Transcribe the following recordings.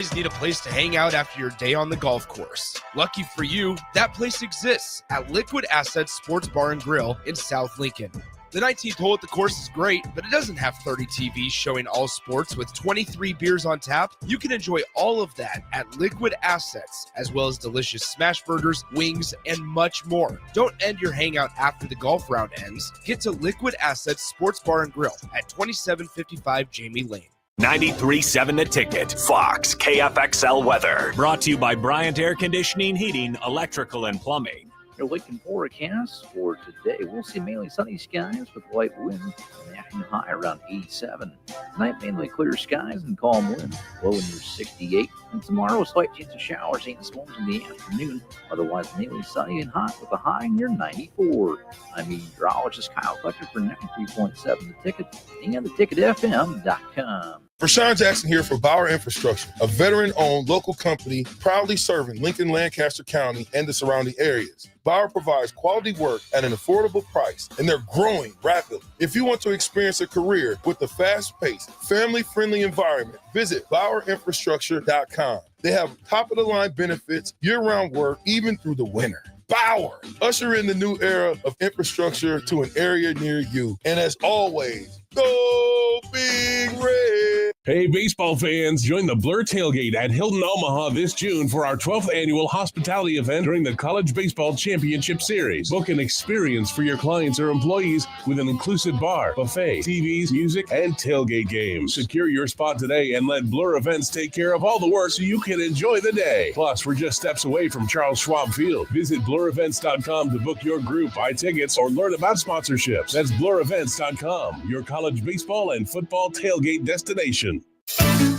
Need a place to hang out after your day on the golf course. Lucky for you, that place exists at Liquid Assets Sports Bar and Grill in South Lincoln. The 19th hole at the course is great, but it doesn't have 30 TVs showing all sports with 23 beers on tap. You can enjoy all of that at Liquid Assets, as well as delicious smash burgers, wings, and much more. Don't end your hangout after the golf round ends. Get to Liquid Assets Sports Bar and Grill at 2755 Jamie Lane. 93.7 The Ticket, Fox, KFXL weather. Brought to you by Bryant Air Conditioning, Heating, Electrical, and Plumbing. Your Lincoln forecast for today. We'll see mainly sunny skies with light winds. An afternoon high around 87. Tonight, mainly clear skies and calm winds. Low near 68. And tomorrow, a slight chance of showers and storms in the afternoon. Otherwise, mainly sunny and hot with a high near 94. I'm meteorologist Kyle Fletcher for 93.7 The Ticket and theticketfm.com. Rashawn Jackson here for Bauer Infrastructure, a veteran-owned local company proudly serving Lincoln, Lancaster County, and the surrounding areas. Bauer provides quality work at an affordable price, and they're growing rapidly. If you want to experience a career with a fast-paced, family-friendly environment, visit BauerInfrastructure.com. They have top-of-the-line benefits, year-round work, even through the winter. Bauer, usher in the new era of infrastructure to an area near you. And as always, go Big Red! Hey, baseball fans, join the Blur Tailgate at Hilton Omaha this June for our 12th annual hospitality event during the College Baseball Championship Series. Book an experience for your clients or employees with an inclusive bar, buffet, TVs, music, and tailgate games. Secure your spot today and let Blur Events take care of all the work so you can enjoy the day. Plus, we're just steps away from Charles Schwab Field. Visit blurevents.com to book your group, buy tickets, or learn about sponsorships. That's blurevents.com, your college baseball and football tailgate destination.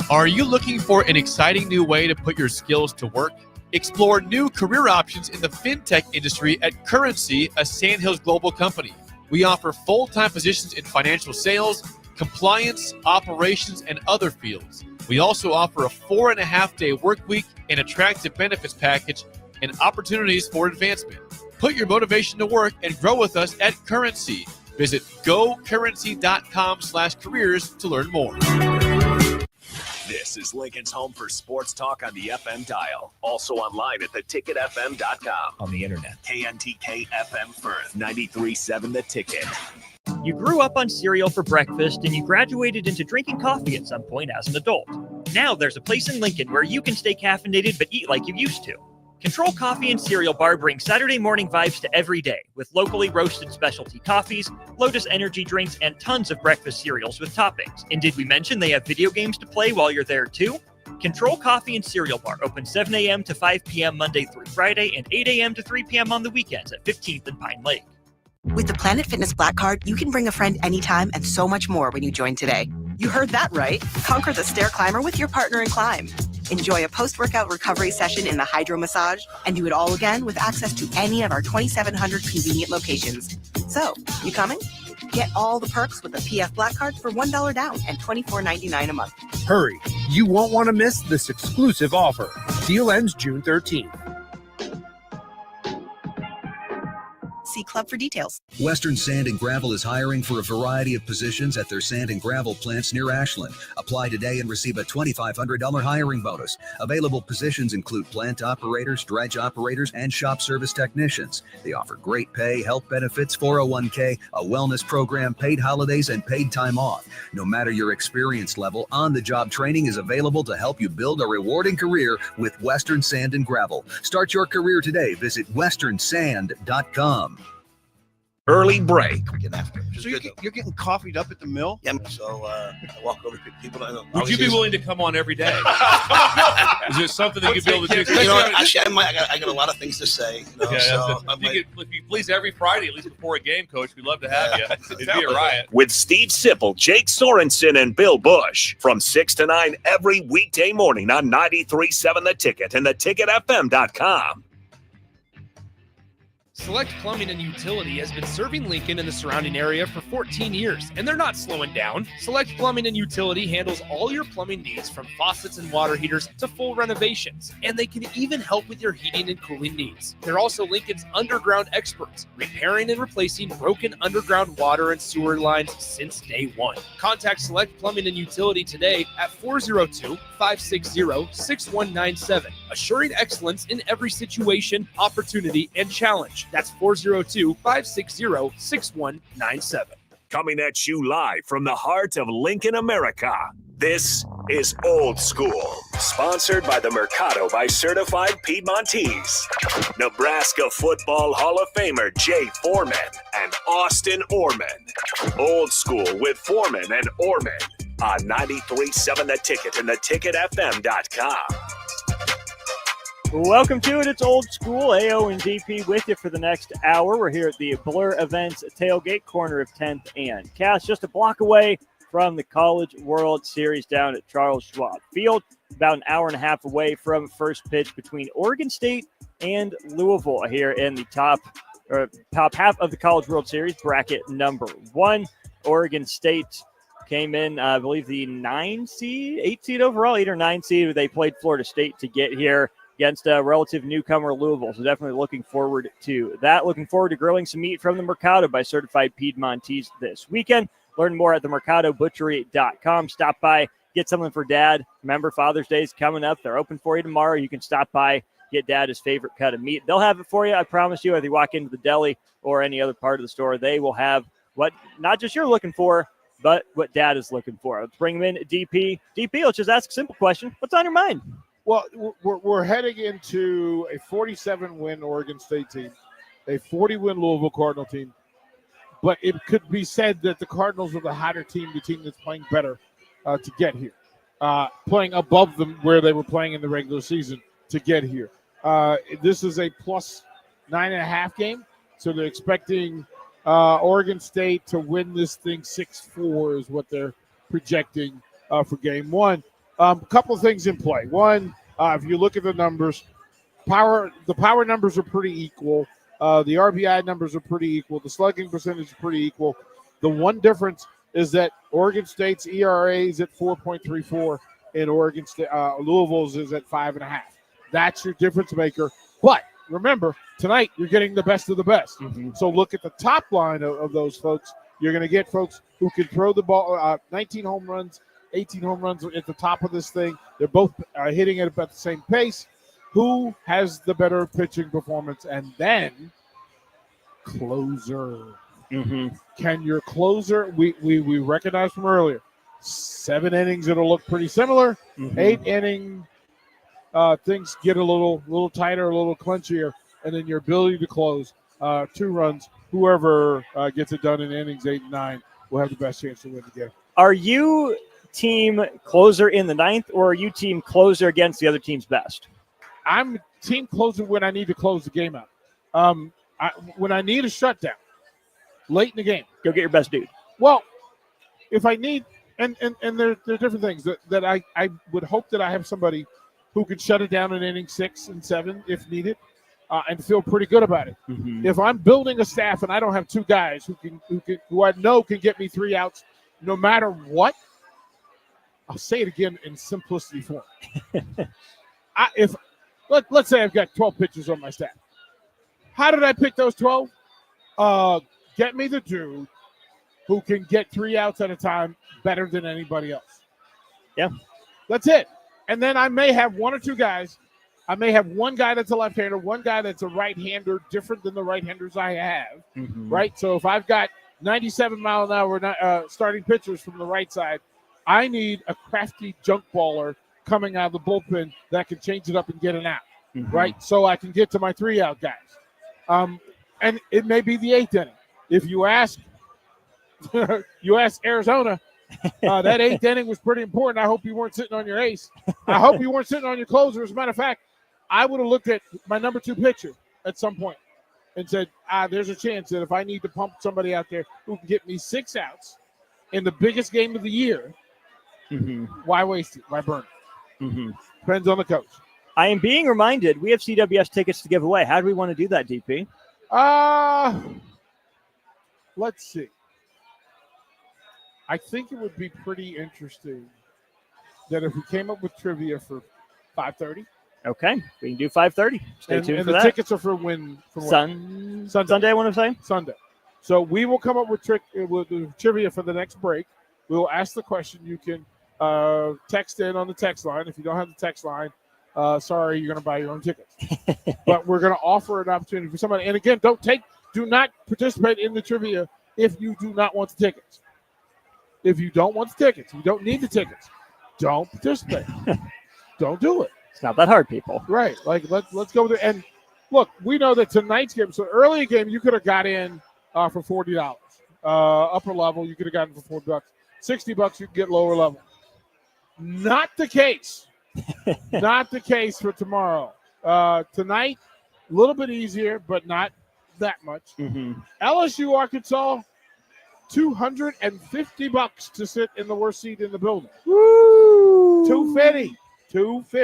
Are you looking for an exciting new way to put your skills to work? Explore new career options in the fintech industry at Currency, a Sandhills global company. We offer full-time positions in financial sales, compliance, operations, and other fields. We also offer a 4.5-day work week, an attractive benefits package, and opportunities for advancement. Put your motivation to work and grow with us at Currency. Visit gocurrency.com/careers to learn more. This is Lincoln's home for sports talk on the FM dial. Also online at theticketfm.com. On the internet. KNTK FM Firth, 93.7 The Ticket. You grew up on cereal for breakfast and you graduated into drinking coffee at some point as an adult. Now there's a place in Lincoln where you can stay caffeinated but eat like you used to. Control Coffee and Cereal Bar brings Saturday morning vibes to every day with locally roasted specialty coffees, Lotus energy drinks, and tons of breakfast cereals with toppings. And did we mention they have video games to play while you're there too? Control Coffee and Cereal Bar open 7 a.m. to 5 p.m. Monday through Friday and 8 a.m. to 3 p.m. on the weekends at 15th and Pine Lake. With the Planet Fitness Black Card, you can bring a friend anytime and so much more when you join today. You heard that right. Conquer the stair climber with your partner in climb. Enjoy a post-workout recovery session in the hydro massage and do it all again with access to any of our 2,700 convenient locations. So, you coming? Get all the perks with the PF Black Card for $1 down and $24.99 a month. Hurry! You won't want to miss this exclusive offer. Deal ends June 13th. See Club for details. Western Sand and Gravel is hiring for a variety of positions at their sand and gravel plants near Ashland. Apply today and receive a $2,500 hiring bonus. Available positions include plant operators, dredge operators, and shop service technicians. They offer great pay, health benefits, 401k, a wellness program, paid holidays, and paid time off. No matter your experience level, on-the-job training is available to help you build a rewarding career with Western Sand and Gravel. Start your career today. Visit westernsand.com. Early break. So you're getting coffeed up at the mill? Yeah, so I walk over to people. Would you be willing to come on every day? Is there something that you'd be able to do? You know, actually, I got a lot of things to say. You know, if you please every Friday, at least before a game, Coach, we'd love to have you. It'd be a riot. With Steve Sipple, Jake Sorensen, and Bill Bush from 6 to 9 every weekday morning on 93.7 The Ticket and theticketfm.com. Select Plumbing and Utility has been serving Lincoln and the surrounding area for 14 years, and they're not slowing down. Select Plumbing and Utility handles all your plumbing needs from faucets and water heaters to full renovations, and they can even help with your heating and cooling needs. They're also Lincoln's underground experts, repairing and replacing broken underground water and sewer lines since day one. Contact Select Plumbing and Utility today at 402-560-6197, assuring excellence in every situation, opportunity, and challenge. That's 402-560-6197. Coming at you live from the heart of Lincoln, America. This is Old School, sponsored by the Mercado by Certified Piedmontese. Nebraska Football Hall of Famer Jay Foreman and Austin Orman. Old School with Foreman and Orman on 93.7 The Ticket and theticketfm.com. Welcome to it. It's Old School. AO and DP with you for the next hour. We're here at the Blur Events tailgate, corner of 10th and Cass, just a block away from the College World Series down at Charles Schwab Field, about an hour and a half away from first pitch between Oregon State and Louisville here in the top half of the College World Series, bracket number 1. Oregon State came in, I believe, the 8 seed overall, 8 or 9 seed. They played Florida State to get here against a relative newcomer, Louisville. So definitely looking forward to that. Looking forward to grilling some meat from the Mercado by Certified Piedmontese this weekend. Learn more at themercadobutchery.com. Stop by, get something for Dad. Remember, Father's Day is coming up. They're open for you tomorrow. You can stop by, get Dad his favorite cut of meat. They'll have it for you, I promise you. If you walk into the deli or any other part of the store, they will have what not just you're looking for, but what Dad is looking for. Let's bring him in, DP. DP, let's just ask a simple question. What's on your mind? Well, we're heading into a 47-win Oregon State team, a 40-win Louisville Cardinal team. But it could be said that the Cardinals are the hotter team, the team that's playing better to get here, playing above them where they were playing in the regular season to get here. This is a plus 9.5 game, so they're expecting Oregon State to win this thing 6-4 is what they're projecting for game 1. A couple of things in play. One, if you look at the numbers, the power numbers are pretty equal. The RBI numbers are pretty equal. The slugging percentage is pretty equal. The one difference is that Oregon State's ERA is at 4.34 and Oregon State, Louisville's is at 5.5. That's your difference maker. But remember, tonight you're getting the best of the best. Mm-hmm. So look at the top line of those folks. You're going to get folks who can throw the ball, 19 home runs, 18 home runs at the top of this thing. They're both hitting it about the same pace. Who has the better pitching performance? And then closer. Mm-hmm. Can your closer, we recognized from earlier, 7 innings, it'll look pretty similar. Mm-hmm. 8 inning, things get a little tighter, a little clinchier. And then your ability to close 2 runs, whoever gets it done in innings 8 and 9 will have the best chance to win the game. Are you team closer in the 9th, or are you team closer against the other team's best? I'm team closer when I need to close the game out. When I need a shutdown late in the game, go get your best dude. Well, if I need, and there are different things that I would hope that I have somebody who could shut it down in inning 6 and 7 if needed, and feel pretty good about it. Mm-hmm. If I'm building a staff and I don't have 2 guys who I know can get me 3 outs no matter what, I'll say it again in simplicity form. Let's say I've got 12 pitchers on my staff. How did I pick those 12? Get me the dude who can get 3 outs at a time better than anybody else. Yeah. That's it. And then I may have 1 or 2 guys. I may have 1 guy that's a left-hander, 1 guy that's a right-hander, different than the right-handers I have, right? So if I've got 97-mile-an-hour starting pitchers from the right side, I need a crafty junk baller coming out of the bullpen that can change it up and get an out, right? So I can get to my 3-out guys. And it may be the 8th inning. If you ask Arizona, that 8th inning was pretty important. I hope you weren't sitting on your ace. I hope you weren't sitting on your closer. As a matter of fact, I would have looked at my number 2 pitcher at some point and said, there's a chance that if I need to pump somebody out there who can get me 6 outs in the biggest game of the year, why waste it? Why burn it? Depends on the coach. I am being reminded we have CWS tickets to give away. How do we want to do that, DP? Let's see. I think it would be pretty interesting that if we came up with trivia for 5:30. Okay, we can do 5:30. Stay tuned and for the that. tickets are for Sunday, I want to say. Sunday. So we will come up with trivia for the next break. We will ask the question. You can text in on the text line. If you don't have the text line, sorry, you're going to buy your own tickets. But we're going to offer an opportunity for somebody. And again, do not participate in the trivia if you do not want the tickets. If you don't want the tickets, you don't need the tickets, don't participate. Don't do it. It's not that hard, people. Right. Like, let's go with it. And look, we know that tonight's game, so early game, you could have got in for $40. Upper level, you could have gotten for $40. $60, you can get lower level. Not the case. Not the case for tomorrow. Tonight, a little bit easier, but not that much. LSU, Arkansas, $250 to sit in the worst seat in the building. Woo! $250.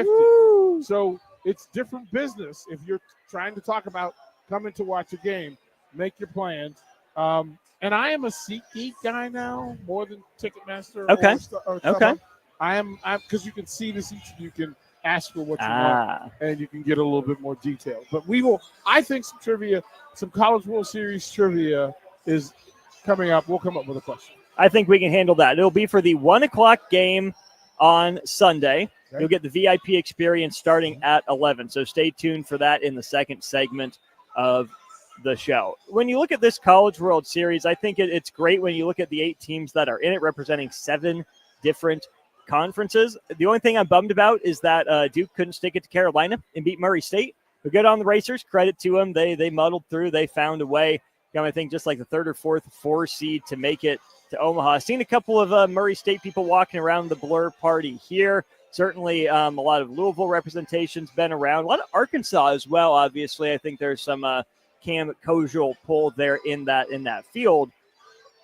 Woo! So it's different business. If you're trying to talk about coming to watch a game, make your plans. And I am a SeatGeek guy now, more than Ticketmaster. Okay. Okay. I'm because you can see the seats, you can ask for what you want, and you can get a little bit more detail. But I think some trivia, some College World Series trivia is coming up. We'll come up with a question. I think we can handle that. It'll be for the 1:00 game on Sunday. Okay. You'll get the VIP experience starting at 11. So stay tuned for that in the second segment of the show. When you look at this College World Series, I think it's great when you look at the 8 teams that are in it, representing 7 different conferences. The only thing I'm bummed about is that Duke couldn't stick it to Carolina and beat Murray State. But good on the Racers. Credit to them. They muddled through. They found a way. I think just like the 3rd or 4th 4 seed to make it to Omaha. I've seen a couple of Murray State people walking around the Blur party here. Certainly a lot of Louisville representations been around. A lot of Arkansas as well, obviously. I think there's some Cam Koziel pull there in that field.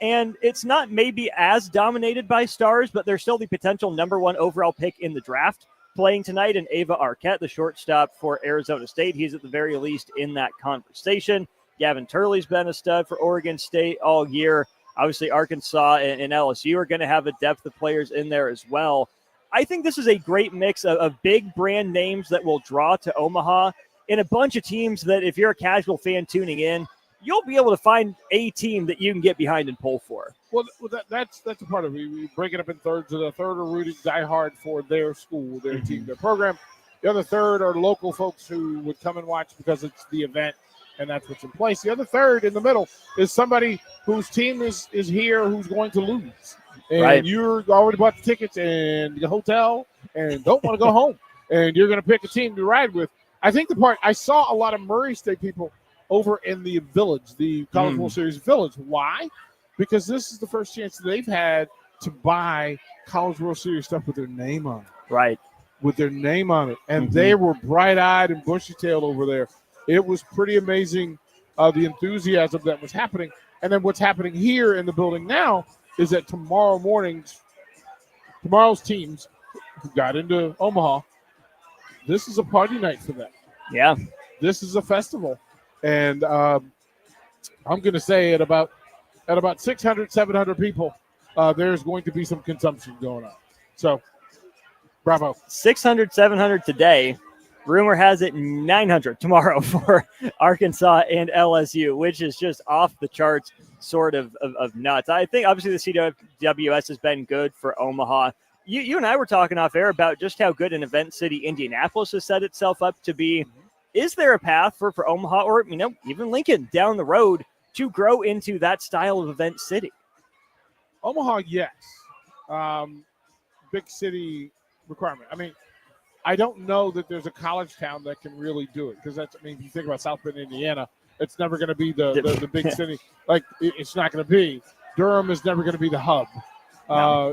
And it's not maybe as dominated by stars, but there's still the potential number 1 overall pick in the draft playing tonight in Ava Arquette, the shortstop for Arizona State. He's at the very least in that conversation. Gavin Turley's been a stud for Oregon State all year. Obviously, Arkansas and LSU are going to have a depth of players in there as well. I think this is a great mix of big brand names that will draw to Omaha and a bunch of teams that if you're a casual fan tuning in, you'll be able to find a team that you can get behind and pull for. Well, that's a part of it. We break it up in thirds. The third are rooting diehard for their school, their team, their program. The other third are local folks who would come and watch because it's the event and that's what's in place. The other third in the middle is somebody whose team is here who's going to lose. And you're already bought the tickets and the hotel and don't want to go home. And you're going to pick a team to ride with. I think I saw a lot of Murray State people over in the Village, the College World Series Village. Why? Because this is the first chance they've had to buy College World Series stuff with their name on it. Right. With their name on it. And they were bright-eyed and bushy-tailed over there. It was pretty amazing, the enthusiasm that was happening. And then what's happening here in the building now is that tomorrow's teams who got into Omaha, this is a party night for them. Yeah. This is a festival. And I'm going to say at about 600, 700 people, there's going to be some consumption going on. So, bravo. 600, 700 today. Rumor has it 900 tomorrow for Arkansas and LSU, which is just off the charts sort of nuts. I think obviously the CWS has been good for Omaha. You and I were talking off air about just how good an event city Indianapolis has set itself up to be. Is there a path for Omaha or even Lincoln down the road to grow into that style of event city? Omaha, yes. Big city requirement. I mean, I don't know that there's a college town that can really do it because if you think about South Bend, Indiana, it's never going to be the big city. Like it's not going to be. Durham is never going to be the hub,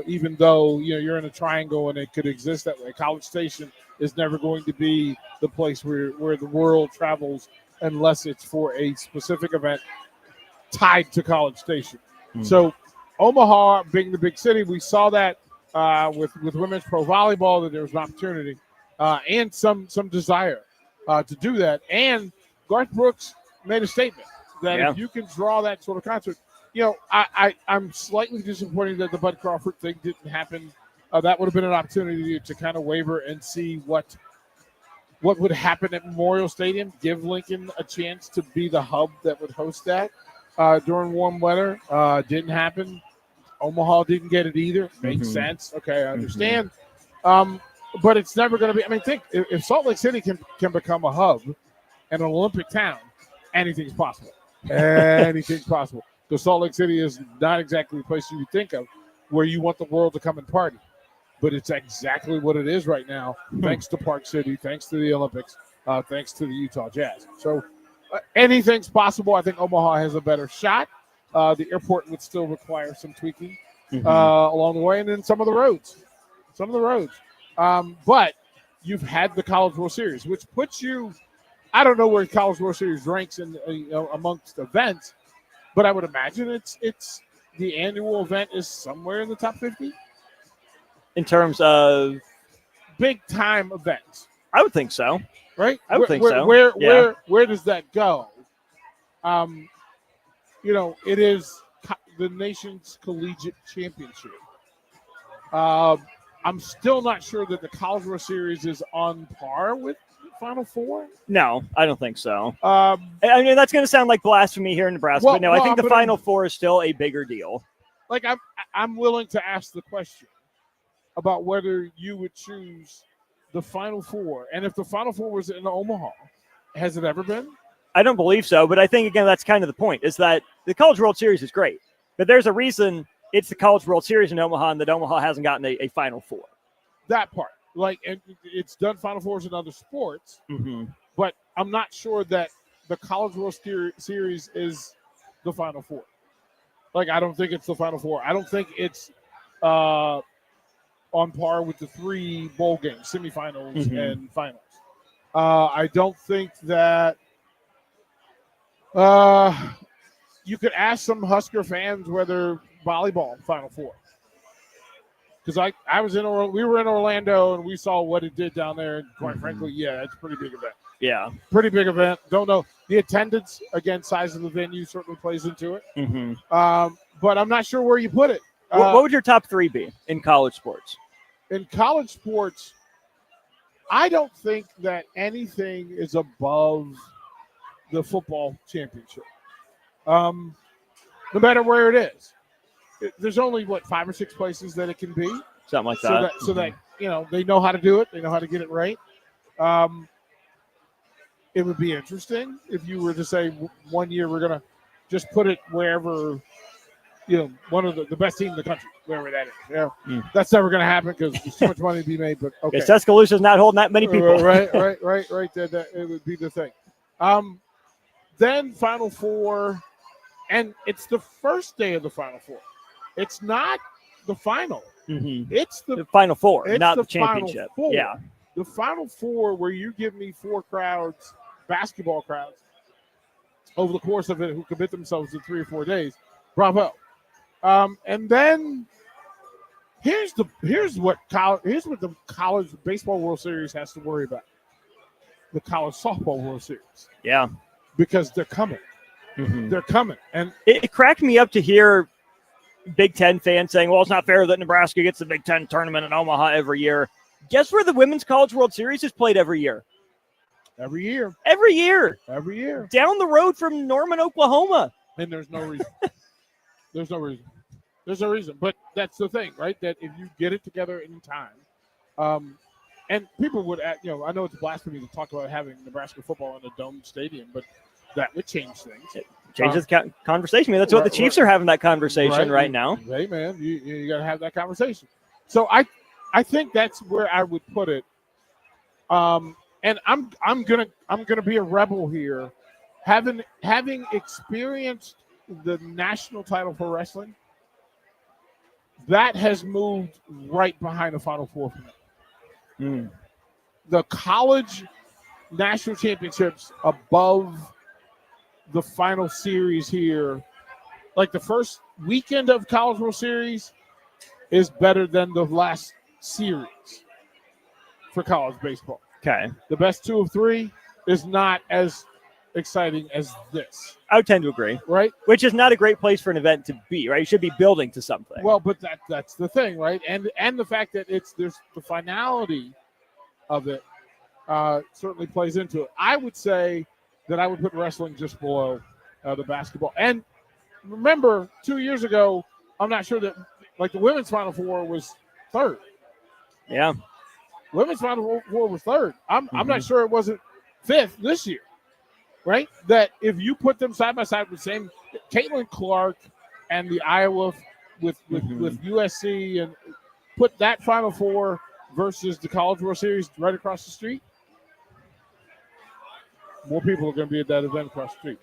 even though you're in a triangle and it could exist that way. College Station is never going to be the place where the world travels unless it's for a specific event tied to College Station. So Omaha being the big city, we saw that with women's pro volleyball that there was an opportunity. And some desire to do that. And Garth Brooks made a statement. that Yeah. if you can draw that sort of concert, I'm slightly disappointed that the Bud Crawford thing didn't happen. That would have been an opportunity to kind of waver and see what would happen at Memorial Stadium. Give Lincoln a chance to be the hub that would host that during warm weather. Didn't happen. Omaha didn't get it either. Makes sense. Okay, I understand. But it's never going to be. I mean, think if Salt Lake City can become a hub and an Olympic town, anything's possible. Anything's possible. Because Salt Lake City is not exactly the place you would think of where you want the world to come and party. But it's exactly what it is right now, thanks to Park City, thanks to the Olympics, thanks to the Utah Jazz. So anything's possible. I think Omaha has a better shot. The airport would still require some tweaking along the way, and then some of the roads. But you've had the College World Series, which puts you – I don't know where College World Series ranks in amongst events, but I would imagine it's the annual event is somewhere in the top 50. In terms of big-time events. I would think so. Right? I would think so. Where does that go? It is the nation's collegiate championship. I'm still not sure that the College World Series is on par with the Final Four. No, I don't think so. I mean, that's going to sound like blasphemy here in Nebraska, but no, I think the Final Four is still a bigger deal. Like, I'm willing to ask the question about whether you would choose the Final Four. And if the Final Four was in Omaha, has it ever been? I don't believe so, but I think, again, that's kind of the point, is that the College World Series is great, but there's a reason it's the College World Series in Omaha and that Omaha hasn't gotten a Final Four. That part. Like, and it's done Final Fours in other sports, but I'm not sure that the College World Series is the Final Four. Like, I don't think it's the Final Four. I don't think it's on par with the 3 bowl games, semifinals and finals. I don't think that you could ask some Husker fans whether volleyball Final Four. Because we were in Orlando and we saw what it did down there, and quite frankly, yeah, it's a pretty big event. Yeah. Pretty big event. Don't know. The attendance, again, size of the venue certainly plays into it. But I'm not sure where you put it. What would your top 3 be in college sports? In college sports, I don't think that anything is above the football championship. No matter where it is. There's only, 5 or 6 places that it can be. Something like that. So that they know how to do it. They know how to get it right. It would be interesting if you were to say one year we're going to just put it wherever, one of the best team in the country, wherever that is. That's never going to happen because there's too much money to be made. But okay, Tuscaloosa's not holding that many people. Right. That it would be the thing. Then Final Four, and it's the first day of the Final Four. It's not the final. It's the Final Four, it's not the championship. Final Four. Yeah. The Final Four, where you give me 4 crowds, basketball crowds, over the course of it, who commit themselves to 3 or 4 days. Bravo. And then here's what the College Baseball World Series has to worry about. The College Softball World Series. Yeah. Because they're coming. They're coming. And it cracked me up to hear Big Ten fans saying, well, it's not fair that Nebraska gets the Big Ten tournament in Omaha every year. Guess where the Women's College World Series is played every year? Every year. Down the road from Norman, Oklahoma. And there's no reason. There's no reason. But that's the thing, right? That if you get it together in time, and people would, I know it's blasphemy to talk about having Nebraska football in a domed stadium, but that would change things. It changes the conversation. I mean, that's what the Chiefs are having that conversation right now. Hey, man, you got to have that conversation. So I think that's where I would put it. And I'm gonna be a rebel here, having experienced the national title for wrestling. That has moved right behind the Final Four for me. The college national championships above the final series here, like the first weekend of College World Series, is better than the last series for college baseball. Okay. The best 2 of 3 is not as exciting as this. I would tend to agree. Right. Which is not a great place for an event to be, right? You should be building to something. Well, but that's the thing, right? And the fact that there's the finality of it certainly plays into it. I would say that I would put wrestling just below the basketball. And remember, 2 years ago, I'm not sure that like the women's Final Four was third. Yeah. Women's Final Four was third. I'm not sure it wasn't fifth this year, right? That if you put them side by side with the same Caitlin Clark and the Iowa with USC and put that Final Four versus the College World Series right across the street, more people are going to be at that event across the street.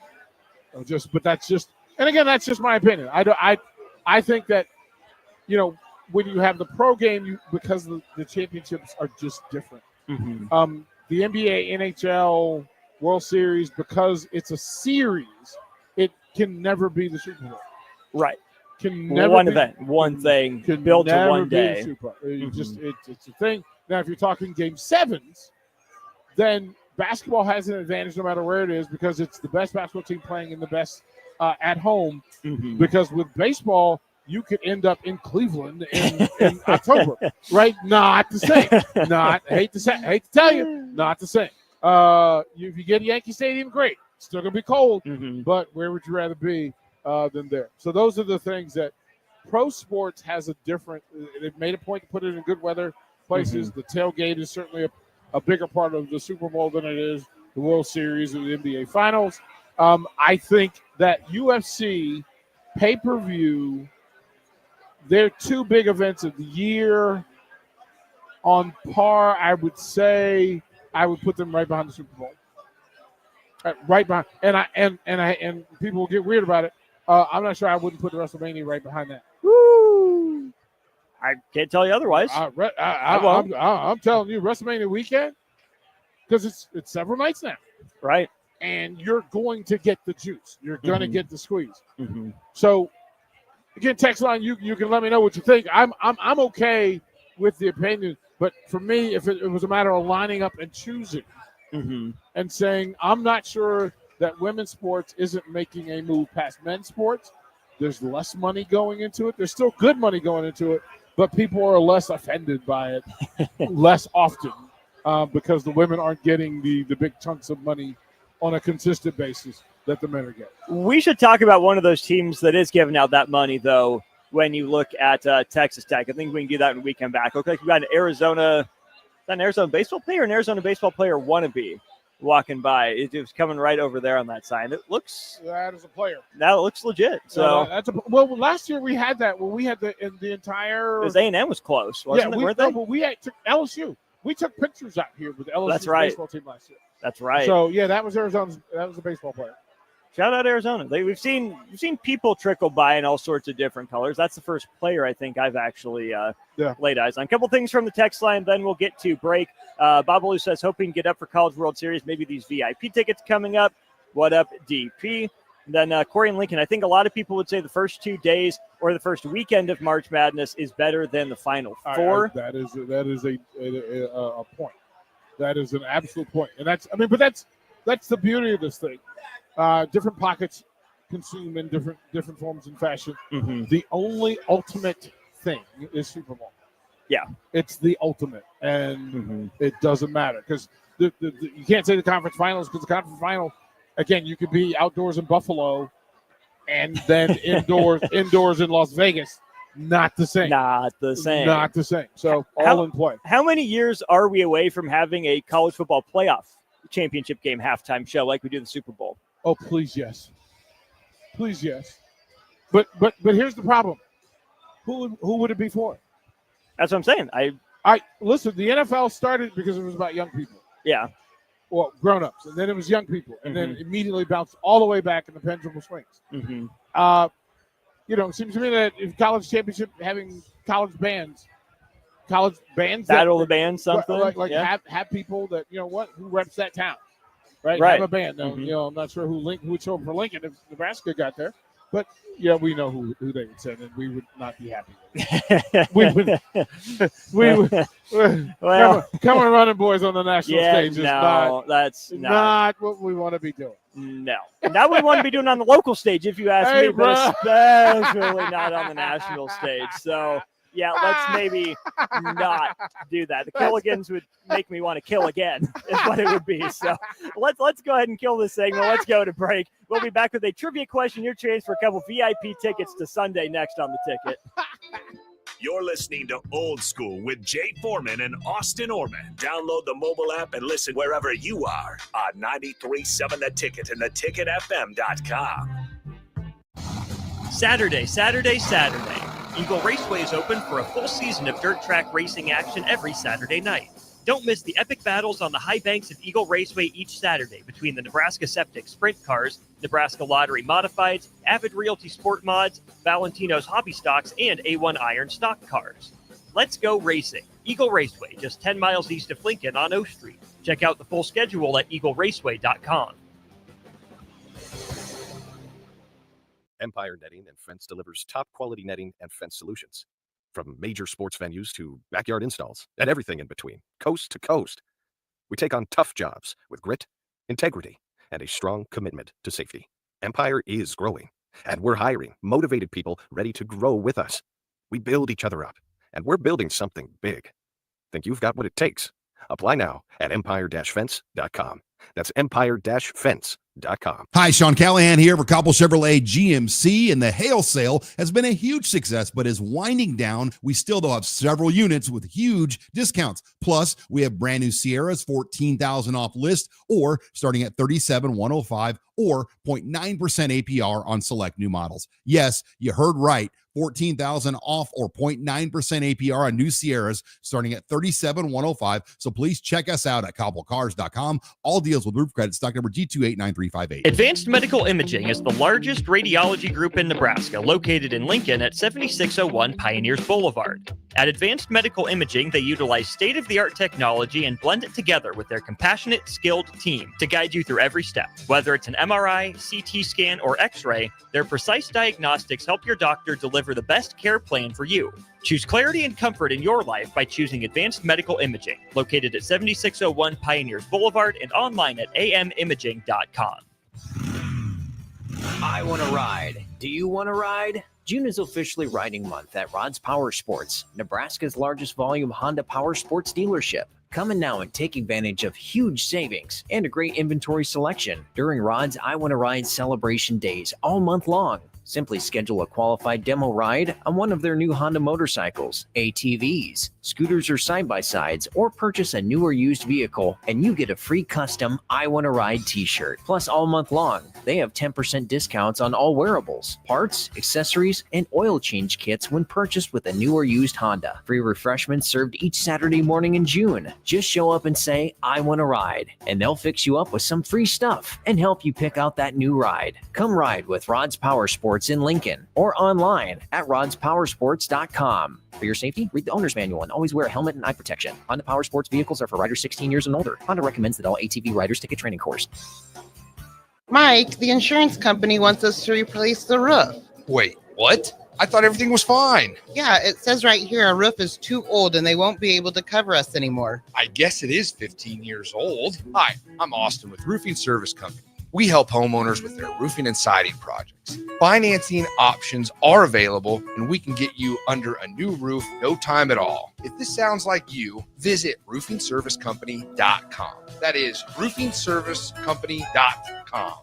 But that's just, and again, that's just my opinion. I think that, when you have the pro game, because the championships are just different. Mm-hmm. The NBA, NHL, World Series, because it's a series, it can never be the Super Bowl. Right. Can never one be, event, one thing, can built to never one be the day. Super Bowl. It's a thing. Now, if you're talking Game 7s, then basketball has an advantage no matter where it is because it's the best basketball team playing in the best at home. Mm-hmm. Because with baseball, you could end up in Cleveland in October, right? Not the same. Hate to tell you, not the same. If you get Yankee Stadium, great. It's still gonna be cold, but where would you rather be than there? So those are the things that pro sports has a different. They've made a point to put it in good weather places. The tailgate is certainly a bigger part of the Super Bowl than it is the World Series or the NBA Finals. I think that UFC pay-per-view. They're two big events of the year. On par, I would say I would put them right behind the Super Bowl. Right behind, and people will get weird about it. I'm not sure I wouldn't put the WrestleMania right behind that. Woo! I can't tell you otherwise. I'm telling you, WrestleMania weekend, because it's several nights now, right? And you're going to get the juice. You're going to get the squeeze. Mm-hmm. So. Again, text line, you can let me know what you think. I'm okay with the opinion, but for me, if it was a matter of lining up and choosing and saying, I'm not sure that women's sports isn't making a move past men's sports. There's less money going into it. There's still good money going into it, but people are less offended by it less often because the women aren't getting the big chunks of money on a consistent basis that the men are getting. We should talk about one of those teams that is giving out that money, though, when you look at Texas Tech. I think we can do that when we come back. Okay, we got an Arizona baseball player, an Arizona baseball player wannabe walking by. It was coming right over there on that sign. It looks that is a player. That looks legit. So well, last year we had that when we had the entire. Because A&M was close, wasn't it? Weren't they? We took LSU. We took pictures out here with the LSU baseball team last year. That's right. So yeah, that was Arizona's. That was a baseball player. Shout out Arizona. We've seen people trickle by in all sorts of different colors. That's the first player I think I've actually laid eyes on. A couple things from the text line, then we'll get to break. Babalu says, hoping to get up for College World Series. Maybe these VIP tickets coming up. What up, DP? And then Corey and Lincoln, I think a lot of people would say the first 2 days or the first weekend of March Madness is better than the Final Four. That is a point. That is an absolute point. And that's the beauty of this thing. Different pockets consume in different forms and fashion. The only ultimate thing is Super Bowl. Yeah, it's the ultimate, and it doesn't matter because you can't say the conference finals because the conference final, again, you could be outdoors in Buffalo, and then indoors in Las Vegas. Not the same. Not the same. So all in play. How many years are we away from having a college football playoff championship game halftime show like we do the Super Bowl? Oh, please, yes. Please, yes. But here's the problem. Who would it be for? That's what I'm saying. I listen, the NFL started because it was about young people. Yeah. Well, grown-ups. And then it was young people. And then immediately bounced all the way back and the pendulum swings. It seems to me that if college championship having college bands battle of the bands, something have people that who reps that town. Right. Have a band. Now, I'm not sure who would show up for Lincoln if Nebraska got there. But yeah, we know who they would send, and we would not be happy. we would. Well, come on, running boys on the national stage is that's not what we want to be doing. No, that we want to be doing on the local stage, if you ask me, but especially not on the national stage. So. Yeah, let's maybe not do that. The Killigans would make me want to kill again, is what it would be. So let's go ahead and kill this segment. Let's go to break. We'll be back with a trivia question. Your chance for a couple VIP tickets to Sunday next on the ticket. You're listening to Old School with Jay Foreman and Austin Orman. Download the mobile app and listen wherever you are on 93.7 The Ticket and theticketfm.com. Saturday. Eagle Raceway is open for a full season of dirt track racing action every Saturday night. Don't miss the epic battles on the high banks of Eagle Raceway each Saturday between the Nebraska Septic Sprint Cars, Nebraska Lottery Modifieds, Avid Realty Sport Mods, Valentino's Hobby Stocks, and A1 Iron Stock Cars. Let's go racing. Eagle Raceway, just 10 miles east of Lincoln on O Street. Check out the full schedule at eagleraceway.com. Empire Netting and Fence delivers top-quality netting and fence solutions. From major sports venues to backyard installs and everything in between, coast to coast. We take on tough jobs with grit, integrity, and a strong commitment to safety. Empire is growing, and we're hiring motivated people ready to grow with us. We build each other up, and we're building something big. Think you've got what it takes? Apply now at empire-fence.com. That's empire-fence.com. Hi, Sean Callahan here for Cobble Chevrolet GMC, and the hail sale has been a huge success, but is winding down. We still though have several units with huge discounts. Plus, we have brand new Sierras, $14,000 off list, or starting at $37,105, or 0.9% APR on select new models. Yes, you heard right. $14,000 off or 0.9% APR on new Sierras starting at $37,105. So please check us out at cobblecars.com. All deals with roof credit, stock number G289358. Advanced Medical Imaging is the largest radiology group in Nebraska, located in Lincoln at 7601 Pioneers Boulevard. At Advanced Medical Imaging, they utilize state-of-the-art technology and blend it together with their compassionate, skilled team to guide you through every step. Whether it's an MRI, CT scan, or X-ray, their precise diagnostics help your doctor deliver the best care plan for you. Choose clarity and comfort in your life by choosing Advanced Medical Imaging, located at 7601 Pioneers Boulevard and online at amimaging.com. I want to ride. Do you want to ride? June is officially riding month at Rod's Power Sports, Nebraska's largest volume Honda Power Sports dealership. Come in now and take advantage of huge savings and a great inventory selection during Rod's I Want to Ride celebration days all month long. Simply schedule a qualified demo ride on one of their new Honda motorcycles, ATVs, scooters, or side-by-sides, or purchase a new or used vehicle, and you get a free custom I Want to Ride t-shirt. Plus, all month long, they have 10% discounts on all wearables, parts, accessories, and oil change kits when purchased with a new or used Honda. Free refreshments served each Saturday morning in June. Just show up and say, I want to ride, and they'll fix you up with some free stuff and help you pick out that new ride. Come ride with Rod's Power Sports in Lincoln or online at rodspowersports.com. For your safety, read the owner's manual and always wear a helmet and eye protection. Honda Power Sports vehicles are for riders 16 years and older. Honda recommends that all ATV riders take a training course. Mike, the insurance company wants us to replace the roof. Wait, what? I thought everything was fine. Yeah, it says right here our roof is too old and they won't be able to cover us anymore. I guess it is 15 years old. Hi, I'm Austin with Roofing Service Company. We help homeowners with their roofing and siding projects. Financing options are available, and we can get you under a new roof no time at all. If this sounds like you, visit roofingservicecompany.com. That is roofingservicecompany.com.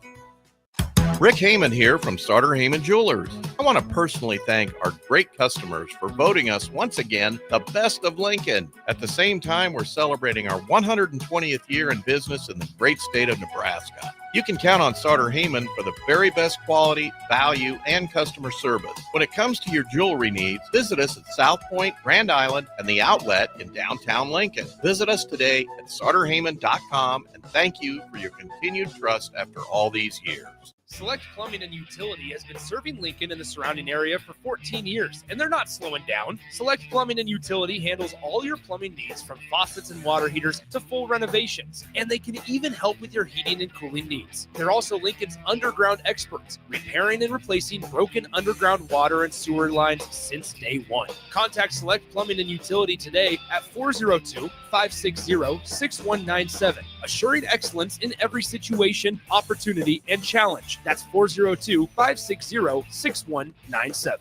Rick Heyman here from Starter Heyman Jewelers. I want to personally thank our great customers for voting us once again the best of Lincoln. At the same time, we're celebrating our 120th year in business in the great state of Nebraska. You can count on Starter Heyman for the very best quality, value, and customer service. When it comes to your jewelry needs, visit us at South Point, Grand Island, and the Outlet in downtown Lincoln. Visit us today at starterheyman.com, and thank you for your continued trust after all these years. Select Plumbing and Utility has been serving Lincoln and the surrounding area for 14 years, and they're not slowing down. Select Plumbing and Utility handles all your plumbing needs from faucets and water heaters to full renovations, and they can even help with your heating and cooling needs. They're also Lincoln's underground experts, repairing and replacing broken underground water and sewer lines since day one. Contact Select Plumbing and Utility today at 402-560-6197, assuring excellence in every situation, opportunity, and challenge. That's 402-560-6197.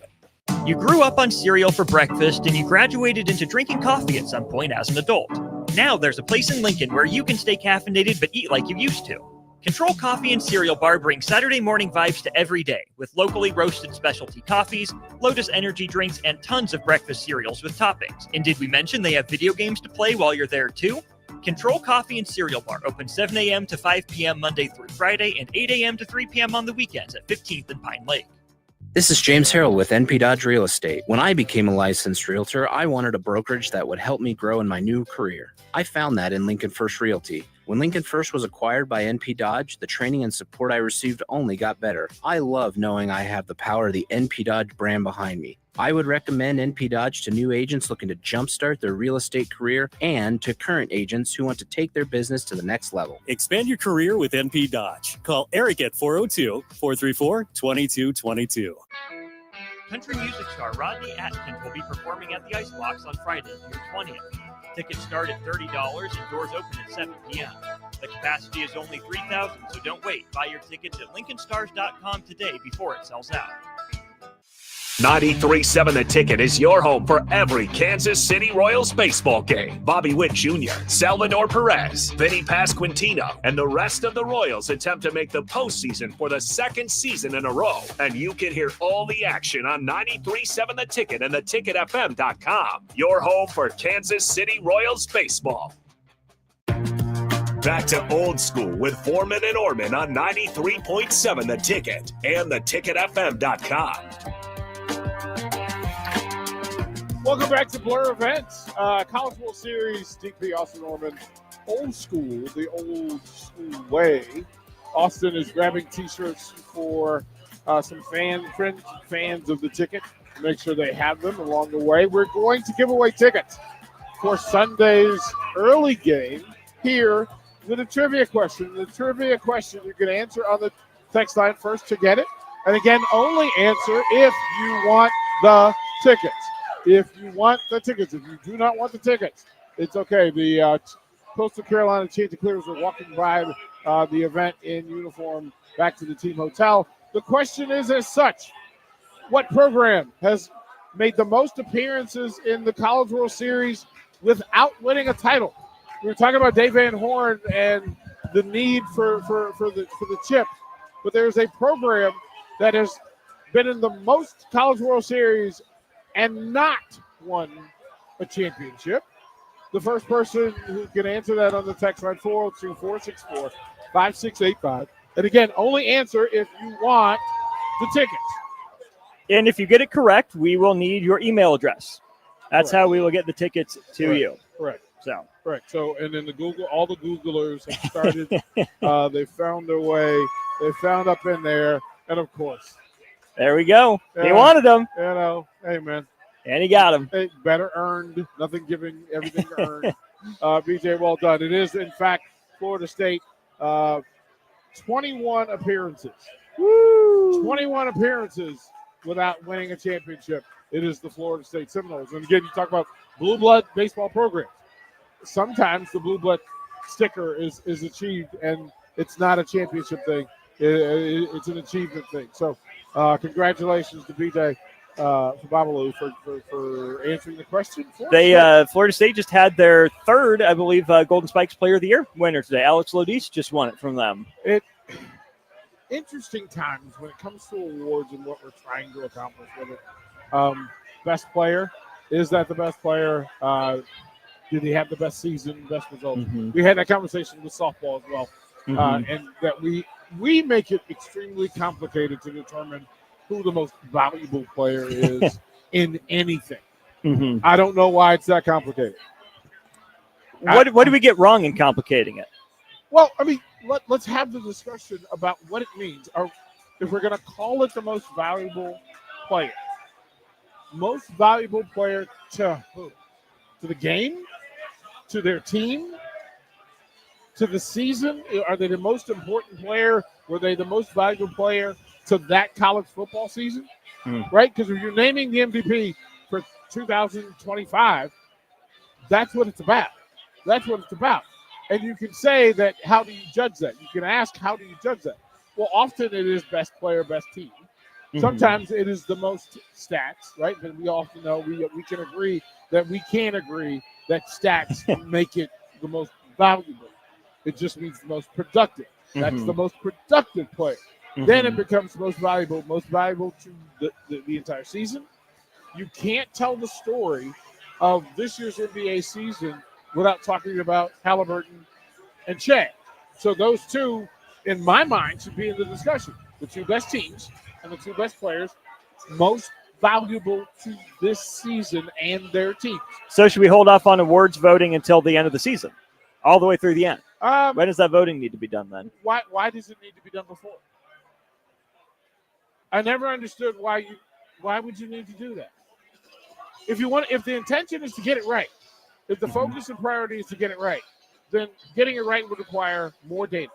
You grew up on cereal for breakfast and you graduated into drinking coffee at some point as an adult. Now there's a place in Lincoln where you can stay caffeinated but eat like you used to. Control Coffee and Cereal Bar brings Saturday morning vibes to every day with locally roasted specialty coffees, Lotus energy drinks, and tons of breakfast cereals with toppings. And did we mention they have video games to play while you're there too? Control Coffee and Cereal Bar open 7 a.m. to 5 p.m. Monday through Friday and 8 a.m. to 3 p.m. on the weekends at 15th and Pine Lake. This is James Harrell with NP Dodge Real Estate. When I became a licensed realtor, I wanted a brokerage that would help me grow in my new career. I found that in Lincoln First Realty. When Lincoln First was acquired by NP Dodge, the training and support I received only got better. I love knowing I have the power of the NP Dodge brand behind me. I would recommend NP Dodge to new agents looking to jumpstart their real estate career and to current agents who want to take their business to the next level. Expand your career with NP Dodge. Call Eric at 402-434-2222. Country music star Rodney Atkins will be performing at the Icebox on Friday, June 20th. Tickets start at $30 and doors open at 7 p.m. The capacity is only 3,000, so don't wait. Buy your tickets at LincolnStars.com today before it sells out. 93.7 The Ticket is your home for every Kansas City Royals baseball game. Bobby Witt Jr., Salvador Perez, Vinny Pasquantino, and the rest of the Royals attempt to make the postseason for the second season in a row. And you can hear all the action on 93.7 The Ticket and theticketfm.com. Your home for Kansas City Royals baseball. Back to old school with Foreman and Orman on 93.7 The Ticket and theticketfm.com. Welcome back to Blur Events, College World Series, DP Austin Norman, old school, the old school way. Austin is grabbing T-shirts for some fans of the ticket. Make sure they have them along the way. We're going to give away tickets for Sunday's early game here with a trivia question. The trivia question you can answer on the text line first to get it. And again, only answer if you want the tickets. If you want the tickets, if you do not want the tickets, it's okay. The Coastal Carolina Chanticleers are walking by the event in uniform back to the team hotel. The question is as such: what program has made the most appearances in the College World Series without winning a title? We were talking about Dave Van Horn and the need for the chip, but there's a program that has been in the most College World Series and not won a championship. The first person who can answer that on the text line, 402-464-5685. And again, only answer if you want the tickets. And if you get it correct, we will need your email address. That's how we will get the tickets to you. Correct. So. Correct. So, and then all the Googlers have started. They found their way. They found up in there. And, of course, there we go. He wanted them. You know, hey, man. And he got them. Hey, better earned. Nothing giving, everything earned. BJ, well done. It is, in fact, Florida State, 21 appearances. Woo! 21 appearances without winning a championship. It is the Florida State Seminoles. And, again, you talk about blue blood baseball programs. Sometimes the blue blood sticker is achieved, and it's not a championship thing. It's an achievement thing. So, congratulations to BJ Babalu for answering the question. Florida State just had their third, I believe, Golden Spikes Player of the Year winner today. Alex Lodis just won it from them. Interesting times when it comes to awards and what we're trying to accomplish with it. Best player, is that the best player? Did he have the best season, best results? Mm-hmm. We had that conversation with softball as well, and that we make it extremely complicated to determine who the most valuable player is in anything. Mm-hmm. I don't know why it's that complicated. What do we get wrong in complicating it? Well, I mean, let's have the discussion about what it means. if we're going to call it the most valuable player to who? To the game? To their team? To the season? Are they the most important player? Were they the most valuable player to that college football season? Right? Because if you're naming the MVP for 2025, that's what it's about. That's what it's about. And you can say that, how do you judge that? You can ask, how do you judge that? Well, often it is best player, best team. Sometimes it is the most stats, right? But we often know we can agree that we can't agree that stats make it the most valuable. It just means the most productive. That's the most productive player. Then it becomes most valuable to the entire season. You can't tell the story of this year's NBA season without talking about Halliburton and Shea. So those two, in my mind, should be in the discussion. The two best teams and the two best players, most valuable to this season and their teams. So should we hold off on awards voting until the end of the season, all the way through the end? When does that voting need to be done then? Why does it need to be done before? I never understood why would you need to do that? If the intention is to get it right, if the focus and priority is to get it right, then getting it right would require more data,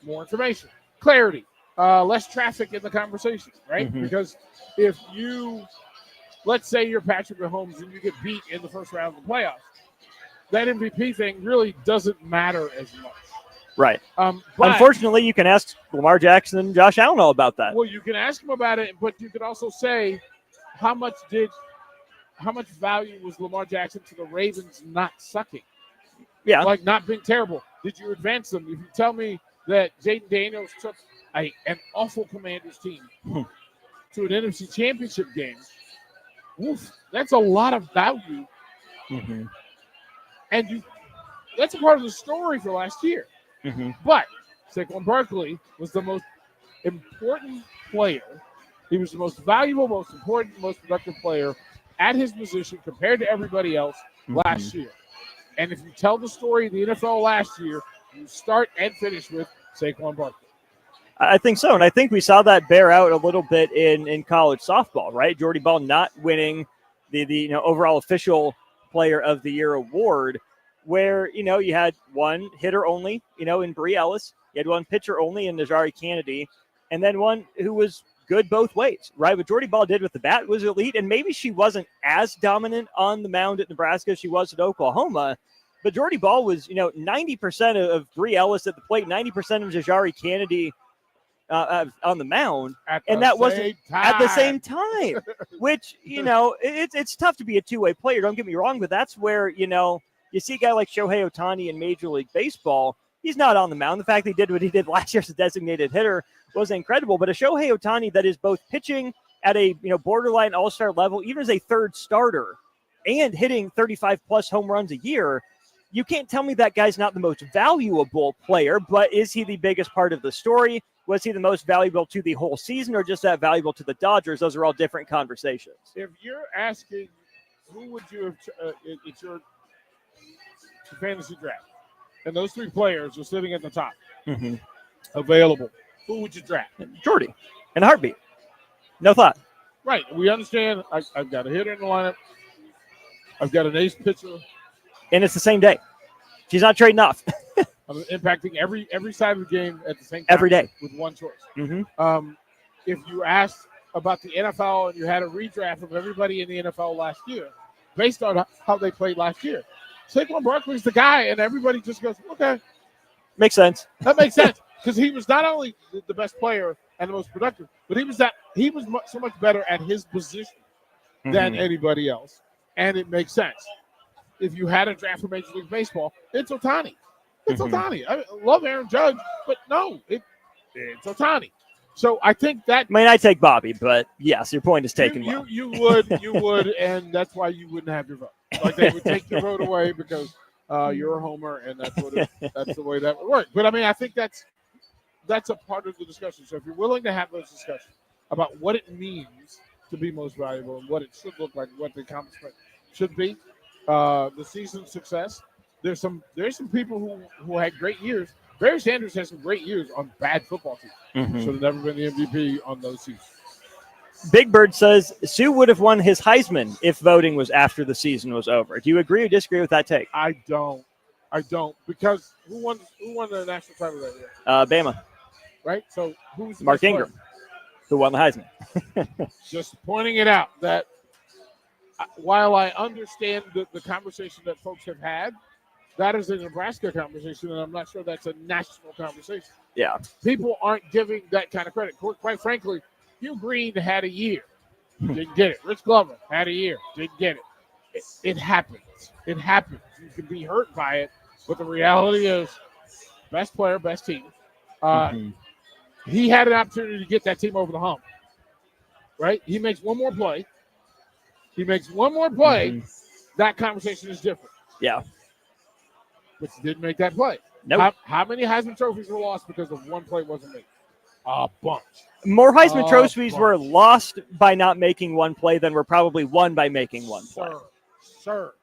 more information, clarity, less traffic in the conversation, right? Because if let's say you're Patrick Mahomes and you get beat in the first round of the playoffs, that MVP thing really doesn't matter as much. Right. But unfortunately, you can ask Lamar Jackson and Josh Allen all about that. Well, you can ask them about it, but you could also say, how much value was Lamar Jackson to the Ravens not sucking? Yeah. Like not being terrible. Did you advance them? If you tell me that Jaden Daniels took an awful Commanders team to an NFC Championship game, that's a lot of value. And that's a part of the story for last year. But Saquon Barkley was the most important player. He was the most valuable, most important, most productive player at his position compared to everybody else last year. And if you tell the story of the NFL last year, you start and finish with Saquon Barkley. I think so, and I think we saw that bear out a little bit in college softball, right? Jordy Ball not winning the overall official Player of the Year award, where you had one hitter only, in Bree Ellis, you had one pitcher only in Najari Kennedy, and then one who was good both ways, right? What Jordy Ball did with the bat was elite, and maybe she wasn't as dominant on the mound at Nebraska as she was at Oklahoma, but Jordy Ball was 90% of Bree Ellis at the plate, 90% of Najari Kennedy on the mound, and that wasn't at the same time, which, it's tough to be a two-way player, don't get me wrong, but that's where, you see a guy like Shohei Ohtani in Major League Baseball, he's not on the mound. The fact that he did what he did last year as a designated hitter was incredible, but a Shohei Ohtani that is both pitching at a borderline all-star level, even as a third starter, and hitting 35-plus home runs a year, you can't tell me that guy's not the most valuable player, but is he the biggest part of the story? Was he the most valuable to the whole season or just that valuable to the Dodgers? Those are all different conversations. If you're asking who would you have it's your fantasy draft, and those three players are sitting at the top available, who would you draft? Jordy, in a heartbeat. No thought. Right. We understand I've got a hitter in the lineup. I've got an ace pitcher. And it's the same day. She's not trading off. I'm impacting every side of the game at the same time. Every day. With one choice. If you asked about the NFL and you had a redraft of everybody in the NFL last year, based on how they played last year, Saquon Barkley's the guy, and everybody just goes, okay. Makes sense. That makes sense. Because he was not only the best player and the most productive, but he was so much better at his position than anybody else. And it makes sense. If you had a draft for Major League Baseball, it's Ohtani. It's Ohtani. I love Aaron Judge, but no, it's Ohtani. So I think that. I mean, I take Bobby, but yes, your point is taken. You would, and that's why you wouldn't have your vote. Like they would take your vote away because you're a homer, and that's the way that would work. But I mean, I think that's a part of the discussion. So if you're willing to have those discussions about what it means to be most valuable and what it should look like, what the accomplishment should be, the season's success. There's some people who had great years Barry Sanders has some great years on bad football teams. Mhm. Should have never been the MVP on those teams. Big Bird says Sue would have won his Heisman if voting was after the season was over. Do you agree or disagree with that take? I don't because who won the national title that year? Bama. Right? So who's the Mark best player? Ingram, who won the Heisman. Just pointing it out that while I understand the conversation that folks have had, that is a Nebraska conversation, and I'm not sure that's a national conversation. Yeah. People aren't giving that kind of credit. Quite frankly, Hugh Green had a year, didn't get it. Rich Glover had a year, didn't get it. It happens. It happens. You can be hurt by it, but the reality is, best player, best team. He had an opportunity to get that team over the hump. Right? He makes one more play. That conversation is different. Yeah. But you didn't make that play. Nope. How many Heisman trophies were lost because of one play wasn't made? A bunch. More Heisman A trophies bunch. were lost by not making one play than were probably won by making one play. Sir,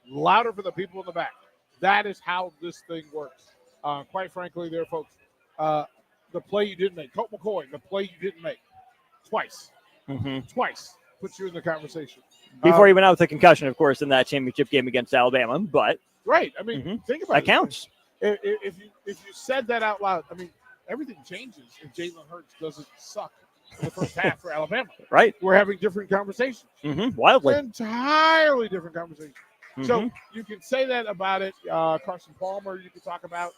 louder for the people in the back. That is how this thing works. Quite frankly, there, folks, the play you didn't make, Colt McCoy, the play you didn't make twice puts you in the conversation. Before he went out with a concussion, of course, in that championship game against Alabama. But right, I mean, think about that it. counts. If you said that out loud, I mean, everything changes if Jalen Hurts doesn't suck in the first half for Alabama. Right. We're having different conversations. Wildly. Entirely different conversations. So Mhm. you can say that about it. Carson Palmer, you can talk about.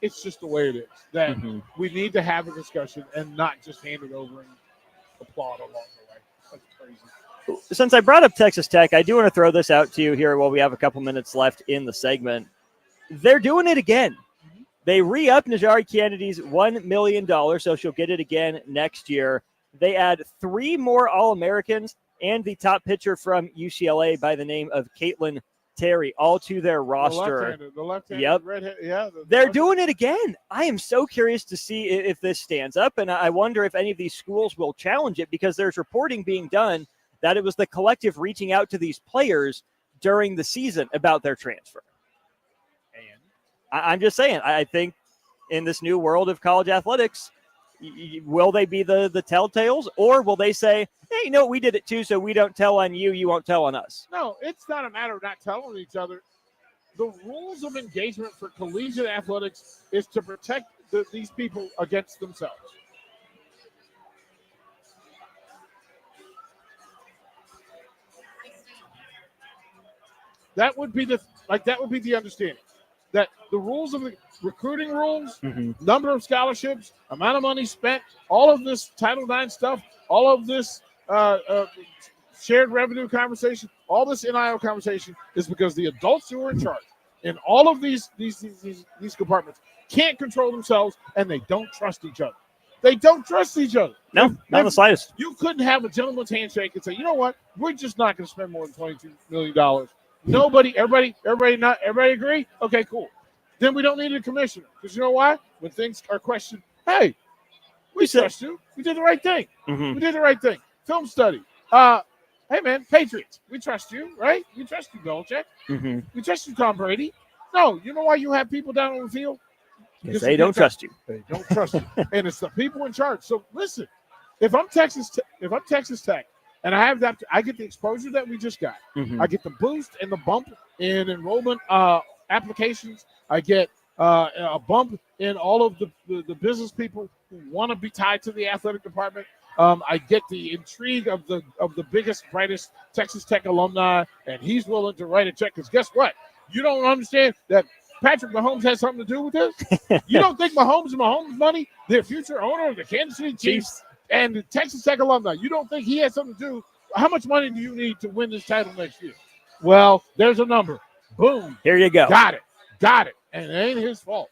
It's just the way it is. That we need to have a discussion and not just hand it over and applaud along the way. That's crazy. Since I brought up Texas Tech, I do want to throw this out to you here while we have a couple minutes left in the segment. They're doing it again. They re-up Najari Kennedy's $1 million, so she'll get it again next year. They add 3 more All-Americans and the top pitcher from UCLA by the name of Caitlin Terry, all to their roster. The left-handed, Yep. redhead, yeah. They're doing it again. I am so curious to see if this stands up, and I wonder if any of these schools will challenge it, because there's reporting being done that it was the collective reaching out to these players during the season about their transfer. And I'm just saying, I think in this new world of college athletics, will they be the telltales, or will they say, hey, you know what, we did it too, so we don't tell on you, you won't tell on us? No, it's not a matter of not telling each other. The rules of engagement for collegiate athletics is to protect these people against themselves. That would be the understanding. That the rules of the recruiting rules, number of scholarships, amount of money spent, all of this Title IX stuff, all of this shared revenue conversation, all this NIL conversation is because the adults who are in charge in all of these compartments can't control themselves, and they don't trust each other. They don't trust each other. No, not in the slightest. You couldn't have a gentleman's handshake and say, you know what, we're just not going to spend more than $22 million. Everybody agree? Okay, cool. Then we don't need a commissioner. Because you know why? When things are questioned, hey, we trust you. We did the right thing. We did the right thing. Film study. Hey, man, Patriots. We trust you, right? We trust you, Belichick. We trust you, Tom Brady. No, you know why you have people down on the field? Because they don't trust you. They don't trust you. And it's the people in charge. So listen, if I'm Texas Tech, and I have that, I get the exposure that we just got. I get the boost and the bump in enrollment applications. I get a bump in all of the business people who want to be tied to the athletic department. I get the intrigue of the biggest, brightest Texas Tech alumni, and he's willing to write a check. Because guess what? You don't understand that Patrick Mahomes has something to do with this? You don't think Mahomes and Mahomes' money, the future owner of the Kansas City Chiefs and the Texas Tech alumni, you don't think he has something to do? How much money do you need to win this title next year? Well, there's a number. Boom. Here you go. Got it. And it ain't his fault.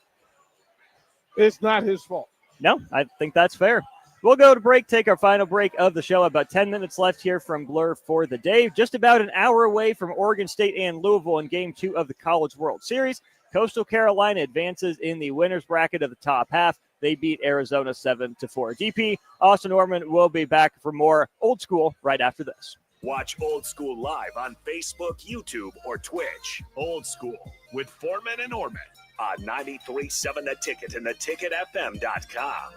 It's not his fault. No, I think that's fair. We'll go to break, take our final break of the show. About 10 minutes left here from Blur for the day. Just about an hour away from Oregon State and Louisville in Game 2 of the College World Series. Coastal Carolina advances in the winner's bracket of the top half. They beat Arizona 7-4. DP, Austin Norman will be back for more Old School right after this. Watch Old School live on Facebook, YouTube, or Twitch. Old School with Foreman and Orman. on 93.7 The Ticket and theticketfm.com.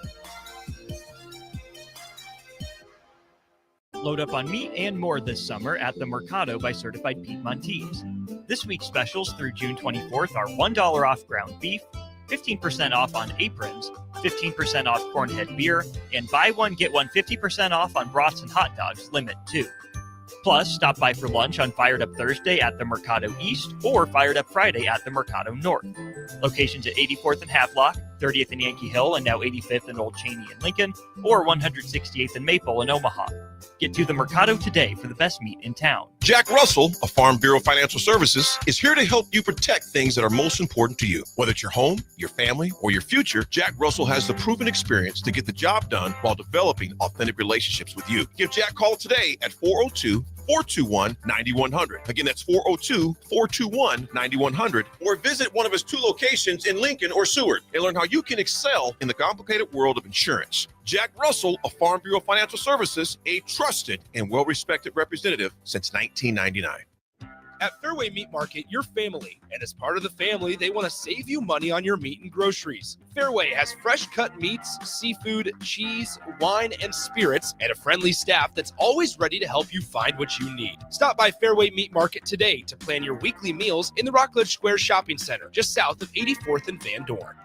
Load up on meat and more this summer at the Mercado by Certified Piedmontese. This week's specials through June 24th are $1 off ground beef, 15% off on aprons, 15% off cornhead beer, and buy one, get one 50% off on brats and hot dogs, limit 2. Plus, stop by for lunch on Fired Up Thursday at the Mercado East or Fired Up Friday at the Mercado North. Locations at 84th and Havelock, 30th and Yankee Hill, and now 85th and Old Cheney in Lincoln, or 168th and Maple in Omaha. Get to the Mercado today for the best meat in town. Jack Russell of Farm Bureau Financial Services is here to help you protect things that are most important to you. Whether it's your home, your family, or your future, Jack Russell has the proven experience to get the job done while developing authentic relationships with you. Give Jack a call today at 402-421-9100. Again, that's 402-421-9100. Or visit one of his 2 locations in Lincoln or Seward and learn how you can excel in the complicated world of insurance. Jack Russell of Farm Bureau Financial Services, a trusted and well-respected representative since 1999. At Fairway Meat Market, you're family, and as part of the family, they want to save you money on your meat and groceries. Fairway has fresh cut meats, seafood, cheese, wine, and spirits, and a friendly staff that's always ready to help you find what you need. Stop by Fairway Meat Market today to plan your weekly meals in the Rockledge Square Shopping Center, just south of 84th and Van Dorn.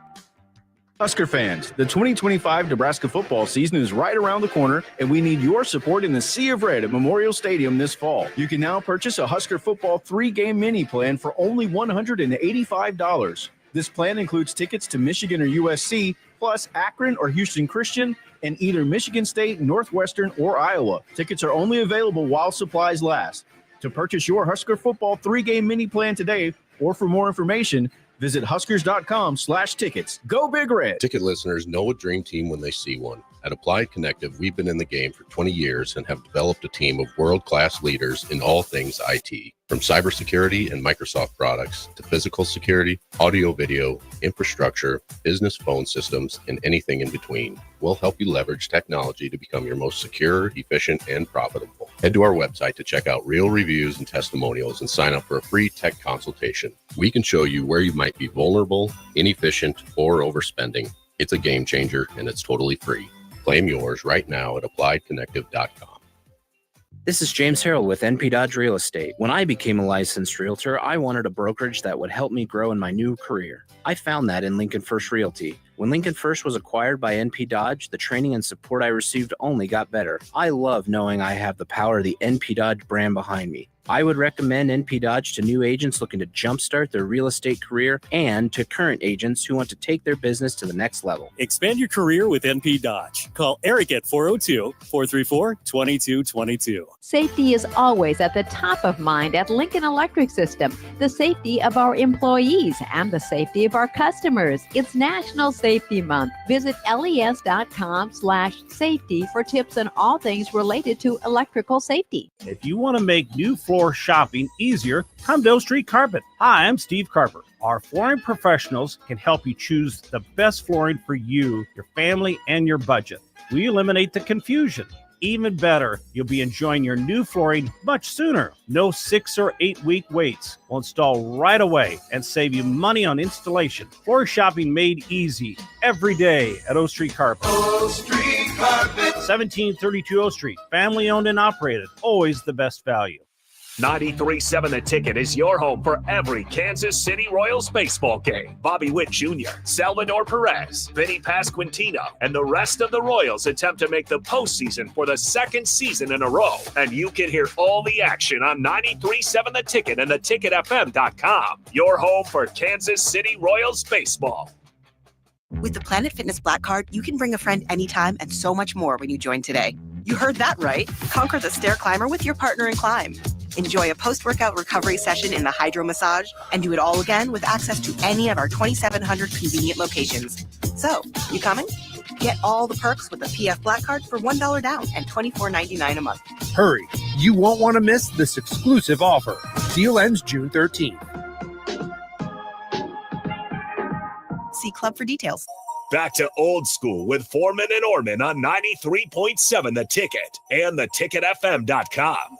Husker fans, the 2025 Nebraska football season is right around the corner, and we need your support in the Sea of Red at Memorial Stadium this fall. You can now purchase a Husker football 3-game mini plan for only $185. This plan includes tickets to Michigan or USC, plus Akron or Houston Christian, and either Michigan State, Northwestern, or Iowa. Tickets are only available while supplies last. To purchase your Husker football 3-game mini plan today, or for more information, visit huskers.com/tickets. Go Big Red. Ticket listeners know a dream team when they see one. At Applied Connective, we've been in the game for 20 years and have developed a team of world-class leaders in all things IT. From cybersecurity and Microsoft products to physical security, audio-video, infrastructure, business phone systems, and anything in between. We'll help you leverage technology to become your most secure, efficient, and profitable. Head to our website to check out real reviews and testimonials and sign up for a free tech consultation. We can show you where you might be vulnerable, inefficient, or overspending. It's a game changer, and it's totally free. Claim yours right now at appliedconnective.com. This is James Harrell with NP Dodge Real Estate. When I became a licensed realtor, I wanted a brokerage that would help me grow in my new career. I found that in Lincoln First Realty. When Lincoln First was acquired by NP Dodge, the training and support I received only got better. I love knowing I have the power of the NP Dodge brand behind me. I would recommend NP Dodge to new agents looking to jumpstart their real estate career and to current agents who want to take their business to the next level. Expand your career with NP Dodge. Call Eric at 402-434-2222. Safety is always at the top of mind at Lincoln Electric System. The safety of our employees and the safety of our customers. It's National Safety Month. Visit les.com/safety for tips on all things related to electrical safety. If you want to make new floor shopping easier, come to O Street Carpet. Hi, I'm Steve Carper. Our flooring professionals can help you choose the best flooring for you, your family, and your budget. We eliminate the confusion. Even better, you'll be enjoying your new flooring much sooner. No 6 or 8 week waits. We'll install right away and save you money on installation. Floor shopping made easy every day at O Street Carpet. O Street Carpet. 1732 O Street. Family owned and operated. Always the best value. 93.7 The Ticket is your home for every Kansas City Royals baseball game. Bobby Witt Jr., Salvador Perez, Vinny Pasquantino, and the rest of the Royals attempt to make the postseason for the second season in a row. And you can hear all the action on 93.7 The Ticket and theticketfm.com. Your home for Kansas City Royals baseball. With the Planet Fitness Black Card, you can bring a friend anytime and so much more when you join today. You heard that right. Conquer the stair climber with your partner in climb. Enjoy a post-workout recovery session in the hydro massage and do it all again with access to any of our 2,700 convenient locations. So, you coming? Get all the perks with the PF Black Card for $1 down and $24.99 a month. Hurry, you won't want to miss this exclusive offer. Deal ends June 13th. See Club for details. Back to old school with Foreman and Orman on 93.7 The Ticket and theticketfm.com.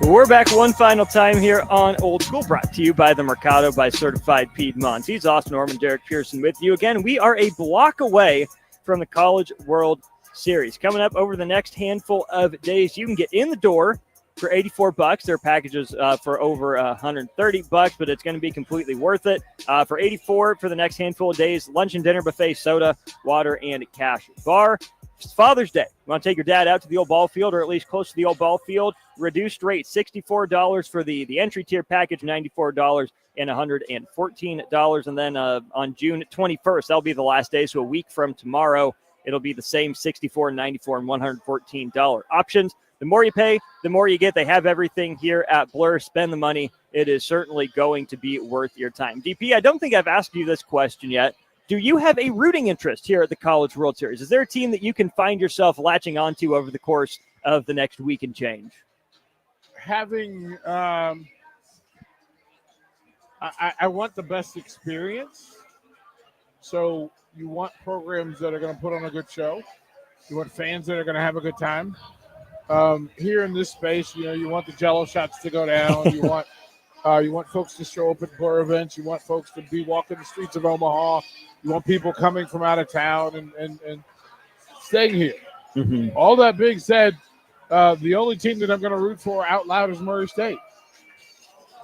We're back one final time here on Old School, brought to you by the Mercado by Certified Piedmontese. Austin Norman, Derek Pearson with you. Again, we are a block away from the College World Series. Coming up over the next handful of days, you can get in the door for $84. There are packages for over $130, but it's going to be completely worth it. For $84 for the next handful of days, lunch and dinner buffet, soda, water, and cash bar. It's Father's Day. You want to take your dad out to the old ball field, or at least close to the old ball field? Reduced rate, $64 for the entry tier package, $94 and $114. And then on June 21st, that'll be the last day. So a week from tomorrow, it'll be the same $64, $94, and $114 options. The more you pay, the more you get. They have everything here at Blur. Spend the money. It is certainly going to be worth your time. DP, I don't think I've asked you this question yet. Do you have a rooting interest here at the College World Series? Is there a team that you can find yourself latching onto over the course of the next week and change? Having, I want the best experience. So you want programs that are going to put on a good show. You want fans that are going to have a good time. Here in this space, you want the Jello shots to go down. You want folks to show up at Blur events. You want folks to be walking the streets of Omaha. You want people coming from out of town and staying here. Mm-hmm. All that being said, the only team that I'm going to root for out loud is Murray State.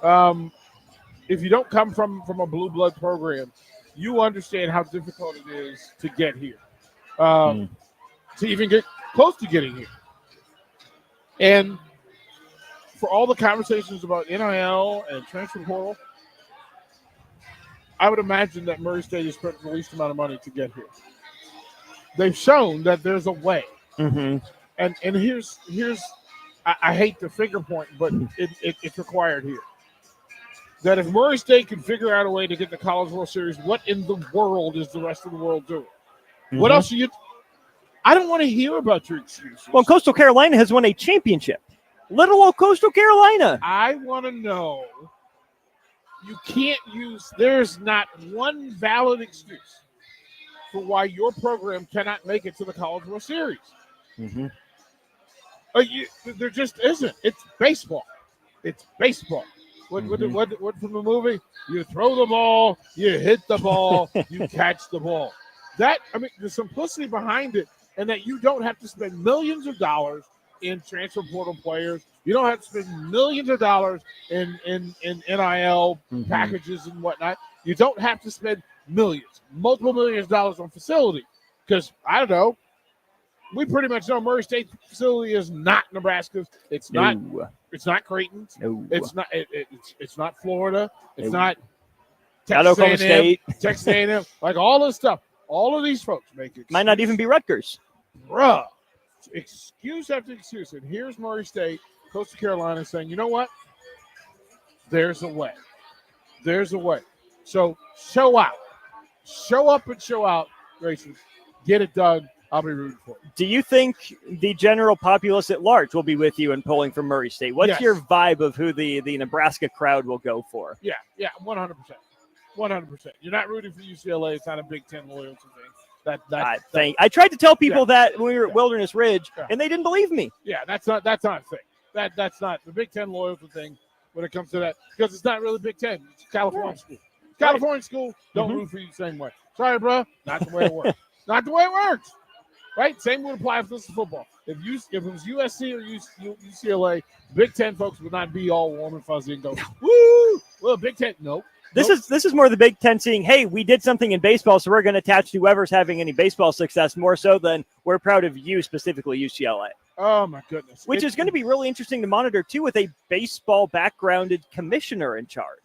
If you don't come from a blue blood program, you understand how difficult it is to get here, to even get close to getting here. And for all the conversations about NIL and transfer portal, I would imagine that Murray State has spent the least amount of money to get here. They've shown that there's a way. Mm-hmm. And here's I hate to finger point, but it's required here. That if Murray State can figure out a way to get the College World Series, what in the world is the rest of the world doing? Mm-hmm. What else are you? I don't want to hear about your excuses. Well, Coastal Carolina has won a championship. Little old Coastal Carolina. I want to know. You can't use. There's not one valid excuse for why your program cannot make it to the College World Series. Mm-hmm. There just isn't. It's baseball. It's baseball. What from the movie? You throw the ball, you hit the ball, you catch the ball. The simplicity behind it, and that you don't have to spend millions of dollars in transfer portal players. You don't have to spend millions of dollars in NIL packages and whatnot. You don't have to spend multiple millions of dollars on facility. Because, I don't know, we pretty much know Murray State facility is not Nebraska's. It's not Creighton's. No. It's not Florida. It's No. not Not Texas Oklahoma A&M, State. Texas A&M. Like all this stuff. All of these folks make it. Might not even be Rutgers. Bruh. Excuse after excuse. And here's Murray State, Coastal Carolina saying, you know what? There's a way. There's a way. So show out. Show up and show out, Grayson. Get it done. I'll be rooting for it. Do you think the general populace at large will be with you in pulling for Murray State? What's Yes. your vibe of who the Nebraska crowd will go for? Yeah, 100%. 100%. You're not rooting for UCLA. It's not a Big Ten loyalty thing. I tried to tell people Yeah. that when we were at Wilderness Ridge, Yeah. and they didn't believe me. Yeah, that's not a thing. That's not the Big Ten loyalty thing when it comes to that, because it's not really Big Ten. It's California school. California school don't root for you the same way. Sorry, bro. Not the way it works. Not the way it works. Right? Same would apply if this is football. If it was USC or UCLA, Big Ten folks would not be all warm and fuzzy and go, woo! Well, Big Ten, nope. This is more the Big Ten saying, hey, we did something in baseball, so we're going to attach to whoever's having any baseball success more so than we're proud of you, specifically UCLA. Oh, my goodness. Which is going to be really interesting to monitor, too, with a baseball backgrounded commissioner in charge.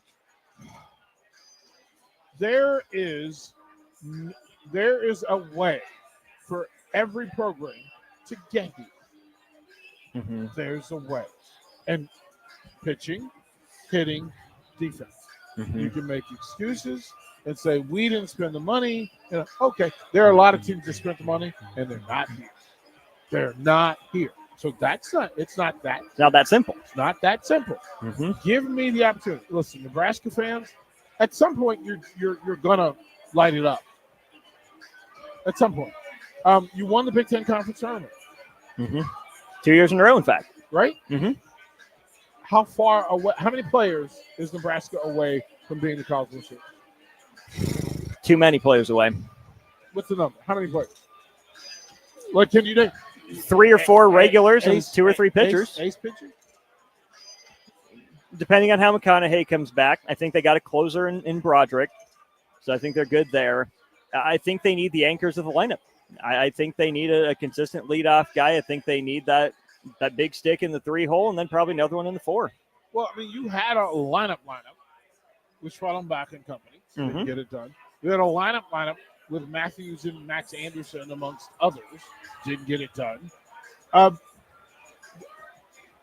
There is a way for every program to get here. There's a way. And pitching, hitting, defense. You can make excuses and say, we didn't spend the money. Okay, there are a lot of teams that spent the money, and they're not here. They're not here. So it's not that simple. It's not that simple. Give me the opportunity. Listen, Nebraska fans, at some point you're gonna light it up. At some point. You won the Big Ten Conference tournament. 2 years in a row, in fact. Right? how far away? How many players is Nebraska away from being the College World Series? Too many players away. What's the number? How many players? What can you do? 3 or 4 regulars and 2 or 3 pitchers. Ace pitchers? Depending on how McConaughey comes back. I think they got a closer in Broderick, so I think they're good there. I think they need the anchors of the lineup. I think they need a consistent leadoff guy. I think they need that big stick in the 3-hole, and then probably another one in the 4. Well, I mean, you had a lineup with Schwellenbach and company. Didn't get it done. You had a lineup with Matthews and Max Anderson, amongst others. Didn't get it done. And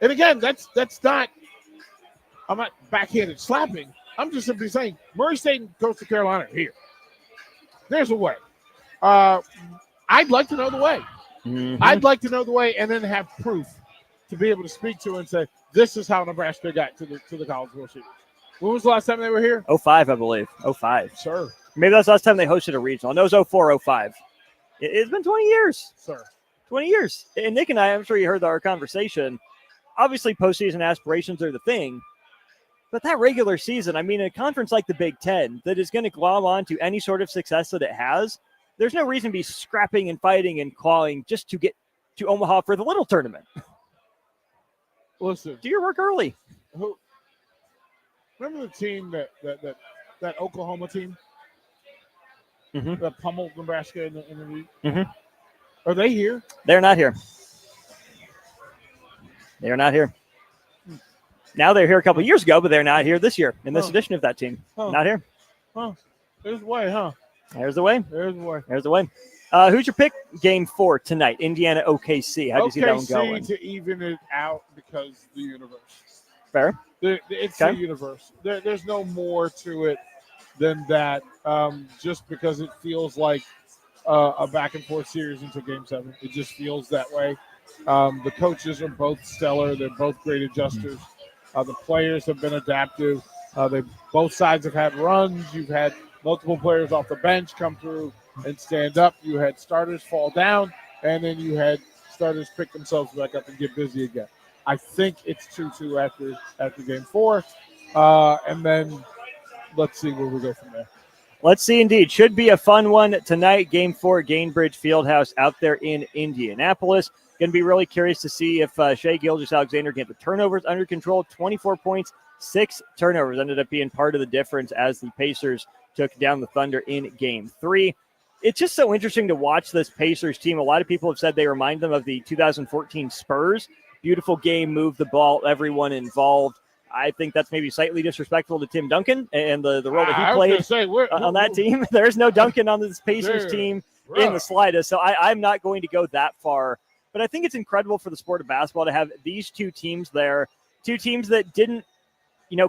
again, that's not. I'm not backhanded slapping. I'm just simply saying Murray State and Coastal Carolina are here. There's a way. I'd like to know the way. I'd like to know the way, and then have proof to be able to speak to and say this is how Nebraska got to the College World Series. When was the last time they were here? 05, I believe. 05. Sir. Maybe that's the last time they hosted a regional. I know it was 04, 05. It's been 20 years. Sir. 20 years. And Nick and I, I'm sure you heard our conversation. Obviously, postseason aspirations are the thing. But that regular season, I mean, a conference like the Big Ten that is going to glom on to any sort of success that it has, there's no reason to be scrapping and fighting and clawing just to get to Omaha for the little tournament. Listen. Do your work early. Remember the team that Oklahoma team that pummeled Nebraska in the league? Are they here? They're not here. They are not here. Now they're here a couple years ago, but they're not here this year in this edition of that team. Not here. There's the way, huh? There's the way. There's the way. There's the way. Who's your pick? Game 4 tonight. Indiana OKC. How do you see that one going? OKC to even it out because the universe. Fair. It's the universe. There's no more to it than that. Just because it feels like a back and forth series until Game 7. It just feels that way. The coaches are both stellar. They're both great adjusters. The players have been adaptive. Both sides have had runs. You've had multiple players off the bench come through and stand up. You had starters fall down, and then you had starters pick themselves back up and get busy again. I think it's 2-2 after Game 4, and then let's see where we go from there. Let's see, indeed. Should be a fun one tonight. Game 4, Gainbridge Fieldhouse out there in Indianapolis. Going to be really curious to see if Shea Gilgeous-Alexander can get the turnovers under control. 24 points, 6 turnovers ended up being part of the difference as the Pacers took down the Thunder in Game 3. It's just so interesting to watch this Pacers team. A lot of people have said they remind them of the 2014 Spurs. Beautiful game, move the ball, everyone involved. I think that's maybe slightly disrespectful to Tim Duncan and the role that he played on that team. There's no Duncan on this Pacers team in the slightest, so I'm not going to go that far. But I think it's incredible for the sport of basketball to have these two teams there, two teams that didn't,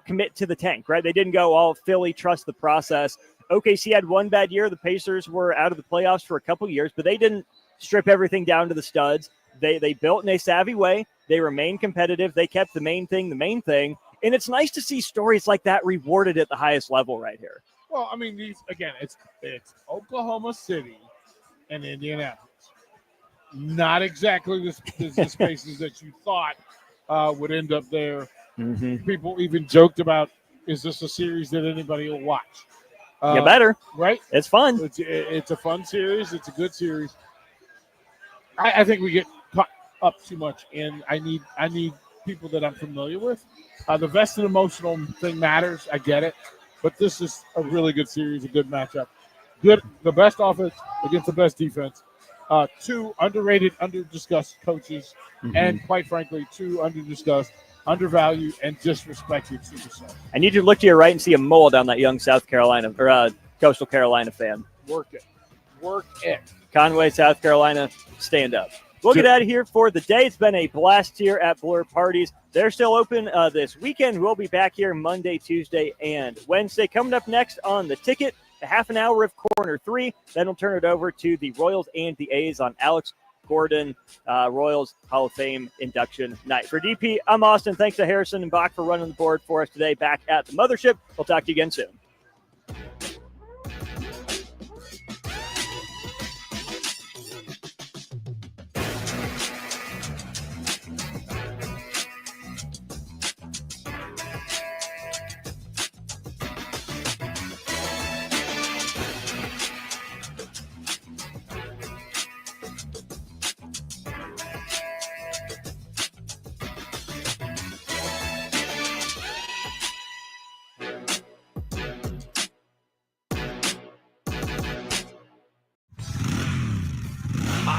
commit to the tank, right? They didn't go, oh, Philly, trust the process. OKC had one bad year. The Pacers were out of the playoffs for a couple years, but they didn't strip everything down to the studs. They built in a savvy way. They remained competitive. They kept the main thing. And it's nice to see stories like that rewarded at the highest level right here. Well, I mean, it's Oklahoma City and Indianapolis. Not exactly the spaces that you thought would end up there. People even joked about, is this a series that anybody will watch? You better. Right? It's fun. It's a fun series. It's a good series. I think we get caught up too much, and I need people that I'm familiar with. The vested emotional thing matters. I get it. But this is a really good series, a good matchup. The best offense against the best defense. 2 underrated, under-discussed coaches, and quite frankly, 2 under-discussed, undervalued, and disrespected superstars. I need you to look to your right and see a mole down that young South Carolina or Coastal Carolina fan. Work it. Conway, South Carolina, stand up. We'll get out of here for the day. It's been a blast here at Blur Parties. They're still open this weekend. We'll be back here Monday, Tuesday, and Wednesday. Coming up next on The Ticket, a half an hour of Corner 3. Then we'll turn it over to the Royals and the A's on Alex Gordon, Royals Hall of Fame induction night. For DP, I'm Austin. Thanks to Harrison and Bach for running the board for us today back at the Mothership. We'll talk to you again soon.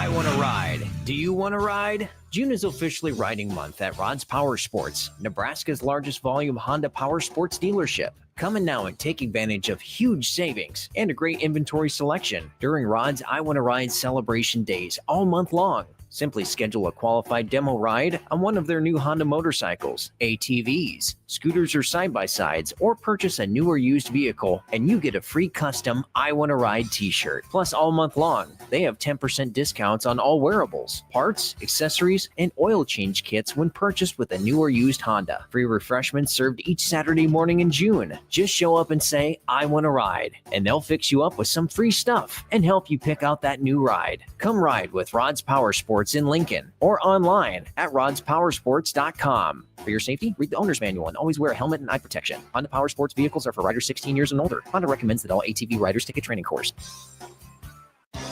I want to ride. Do you want to ride? June is officially riding month at Rod's Power Sports, Nebraska's largest volume Honda Power Sports dealership. Come in now and take advantage of huge savings and a great inventory selection during Rod's I Want to Ride celebration days all month long. Simply schedule a qualified demo ride on one of their new Honda motorcycles, ATVs, scooters, or side-by-sides, or purchase a new or used vehicle, and you get a free custom I Want to Ride t-shirt. Plus, all month long, they have 10% discounts on all wearables, parts, accessories, and oil change kits when purchased with a new or used Honda. Free refreshments served each Saturday morning in June. Just show up and say, I want to ride, and they'll fix you up with some free stuff and help you pick out that new ride. Come ride with Rod's Power Sports in Lincoln or online at rodspowersports.com. For your safety, read the owner's manual and always wear a helmet and eye protection. Honda Power Sports vehicles are for riders 16 years and older. Honda recommends that all ATV riders take a training course.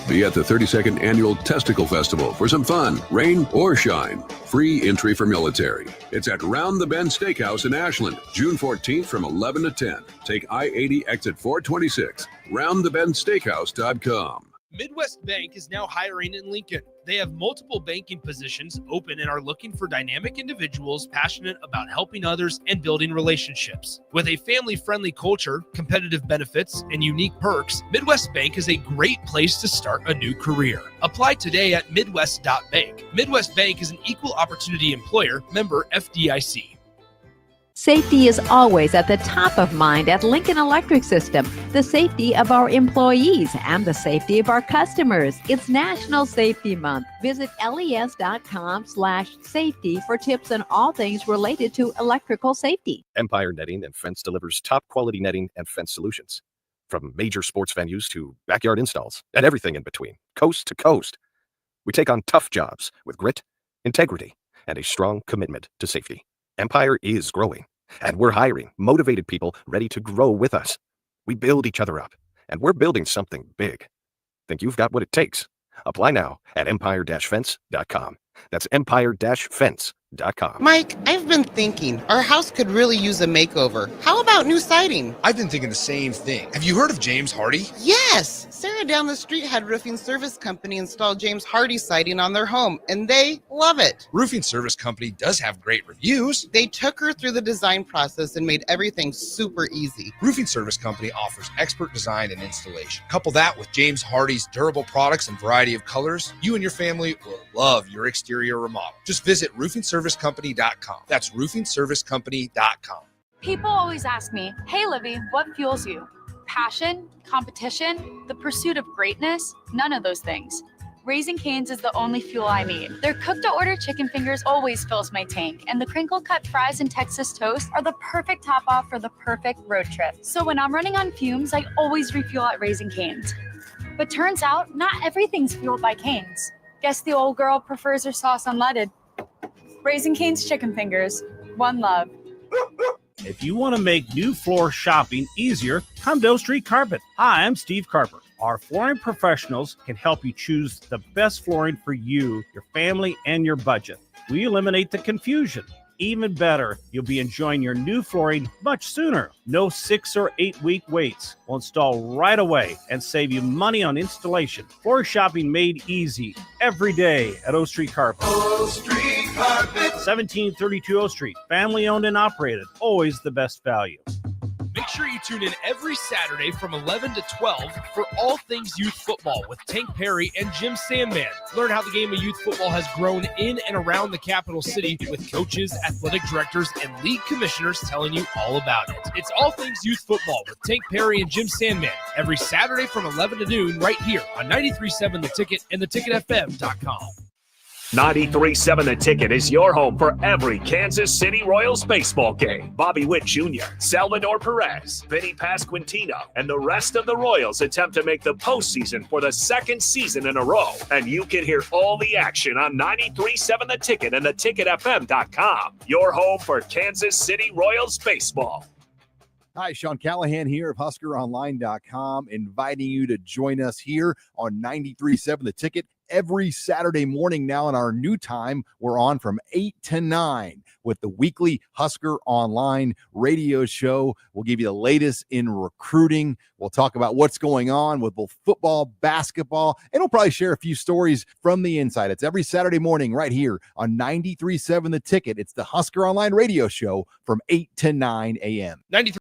Be at the 32nd Annual Testicle Festival for some fun, rain or shine. Free entry for military. It's at Round the Bend Steakhouse in Ashland, June 14th from 11 to 10. Take I-80 exit 426, roundthebendsteakhouse.com. Midwest Bank is now hiring in Lincoln. They have multiple banking positions open and are looking for dynamic individuals passionate about helping others and building relationships. With a family-friendly culture, competitive benefits, and unique perks, Midwest Bank is a great place to start a new career. Apply today at midwest.bank. Midwest Bank is an equal opportunity employer, member FDIC. Safety is always at the top of mind at Lincoln Electric System. The safety of our employees and the safety of our customers. It's National Safety Month. Visit les.com/safety for tips on all things related to electrical safety. Empire Netting and Fence delivers top quality netting and fence solutions. From major sports venues to backyard installs and everything in between, coast to coast. We take on tough jobs with grit, integrity, and a strong commitment to safety. Empire is growing, and we're hiring motivated people ready to grow with us. We build each other up, and we're building something big. Think you've got what it takes? Apply now at empire-fence.com. That's empire-fence.com. Mike, I've been thinking our house could really use a makeover. How about new siding? I've been thinking the same thing. Have you heard of James Hardy? Yes! Sarah down the street had Roofing Service Company install James Hardy siding on their home, and they love it. Roofing Service Company does have great reviews. They took her through the design process and made everything super easy. Roofing Service Company offers expert design and installation. Couple that with James Hardy's durable products and variety of colors, you and your family will love your exterior remodel. Just visit roofingservicecompany.com. That's roofingservicecompany.com. People always ask me, hey, Livy, what fuels you? Passion, competition, the pursuit of greatness? None of those things. Raising Cane's is the only fuel I need. Their cooked-to-order chicken fingers always fills my tank, and the crinkle-cut fries and Texas toast are the perfect top-off for the perfect road trip. So when I'm running on fumes, I always refuel at Raising Cane's. But turns out, not everything's fueled by Cane's. Guess the old girl prefers her sauce unleaded. Raising Cane's chicken fingers. One love. If you want to make new floor shopping easier, come to O Street Carpet. Hi, I'm Steve Carper. Our flooring professionals can help you choose the best flooring for you, your family, and your budget. We eliminate the confusion. Even better, you'll be enjoying your new flooring much sooner. No 6 or 8 week waits. We'll install right away and save you money on installation. Floor shopping made easy every day at O Street Carpet. O Street Carpet. 1732 O Street. Family owned and operated. Always the best value. Make sure you tune in every Saturday from 11 to 12 for all things youth football with Tank Perry and Jim Sandman. Learn how the game of youth football has grown in and around the capital city with coaches, athletic directors, and league commissioners telling you all about it. It's all things youth football with Tank Perry and Jim Sandman every Saturday from 11 to noon right here on 93.7 The Ticket and theticketfm.com. 93.7 The Ticket is your home for every Kansas City Royals baseball game. Bobby Witt Jr., Salvador Perez, Vinny Pasquantino, and the rest of the Royals attempt to make the postseason for the second season in a row. And you can hear all the action on 93.7 The Ticket and theticketfm.com. Your home for Kansas City Royals baseball. Hi, Sean Callahan here of HuskerOnline.com, inviting you to join us here on 93.7 The Ticket every Saturday morning now in our new time. We're on from 8 to 9 with the weekly Husker Online radio show. We'll give you the latest in recruiting. We'll talk about what's going on with both football, basketball, and we'll probably share a few stories from the inside. It's every Saturday morning right here on 93.7 The Ticket. It's the Husker Online radio show from 8 to 9 a.m. 93.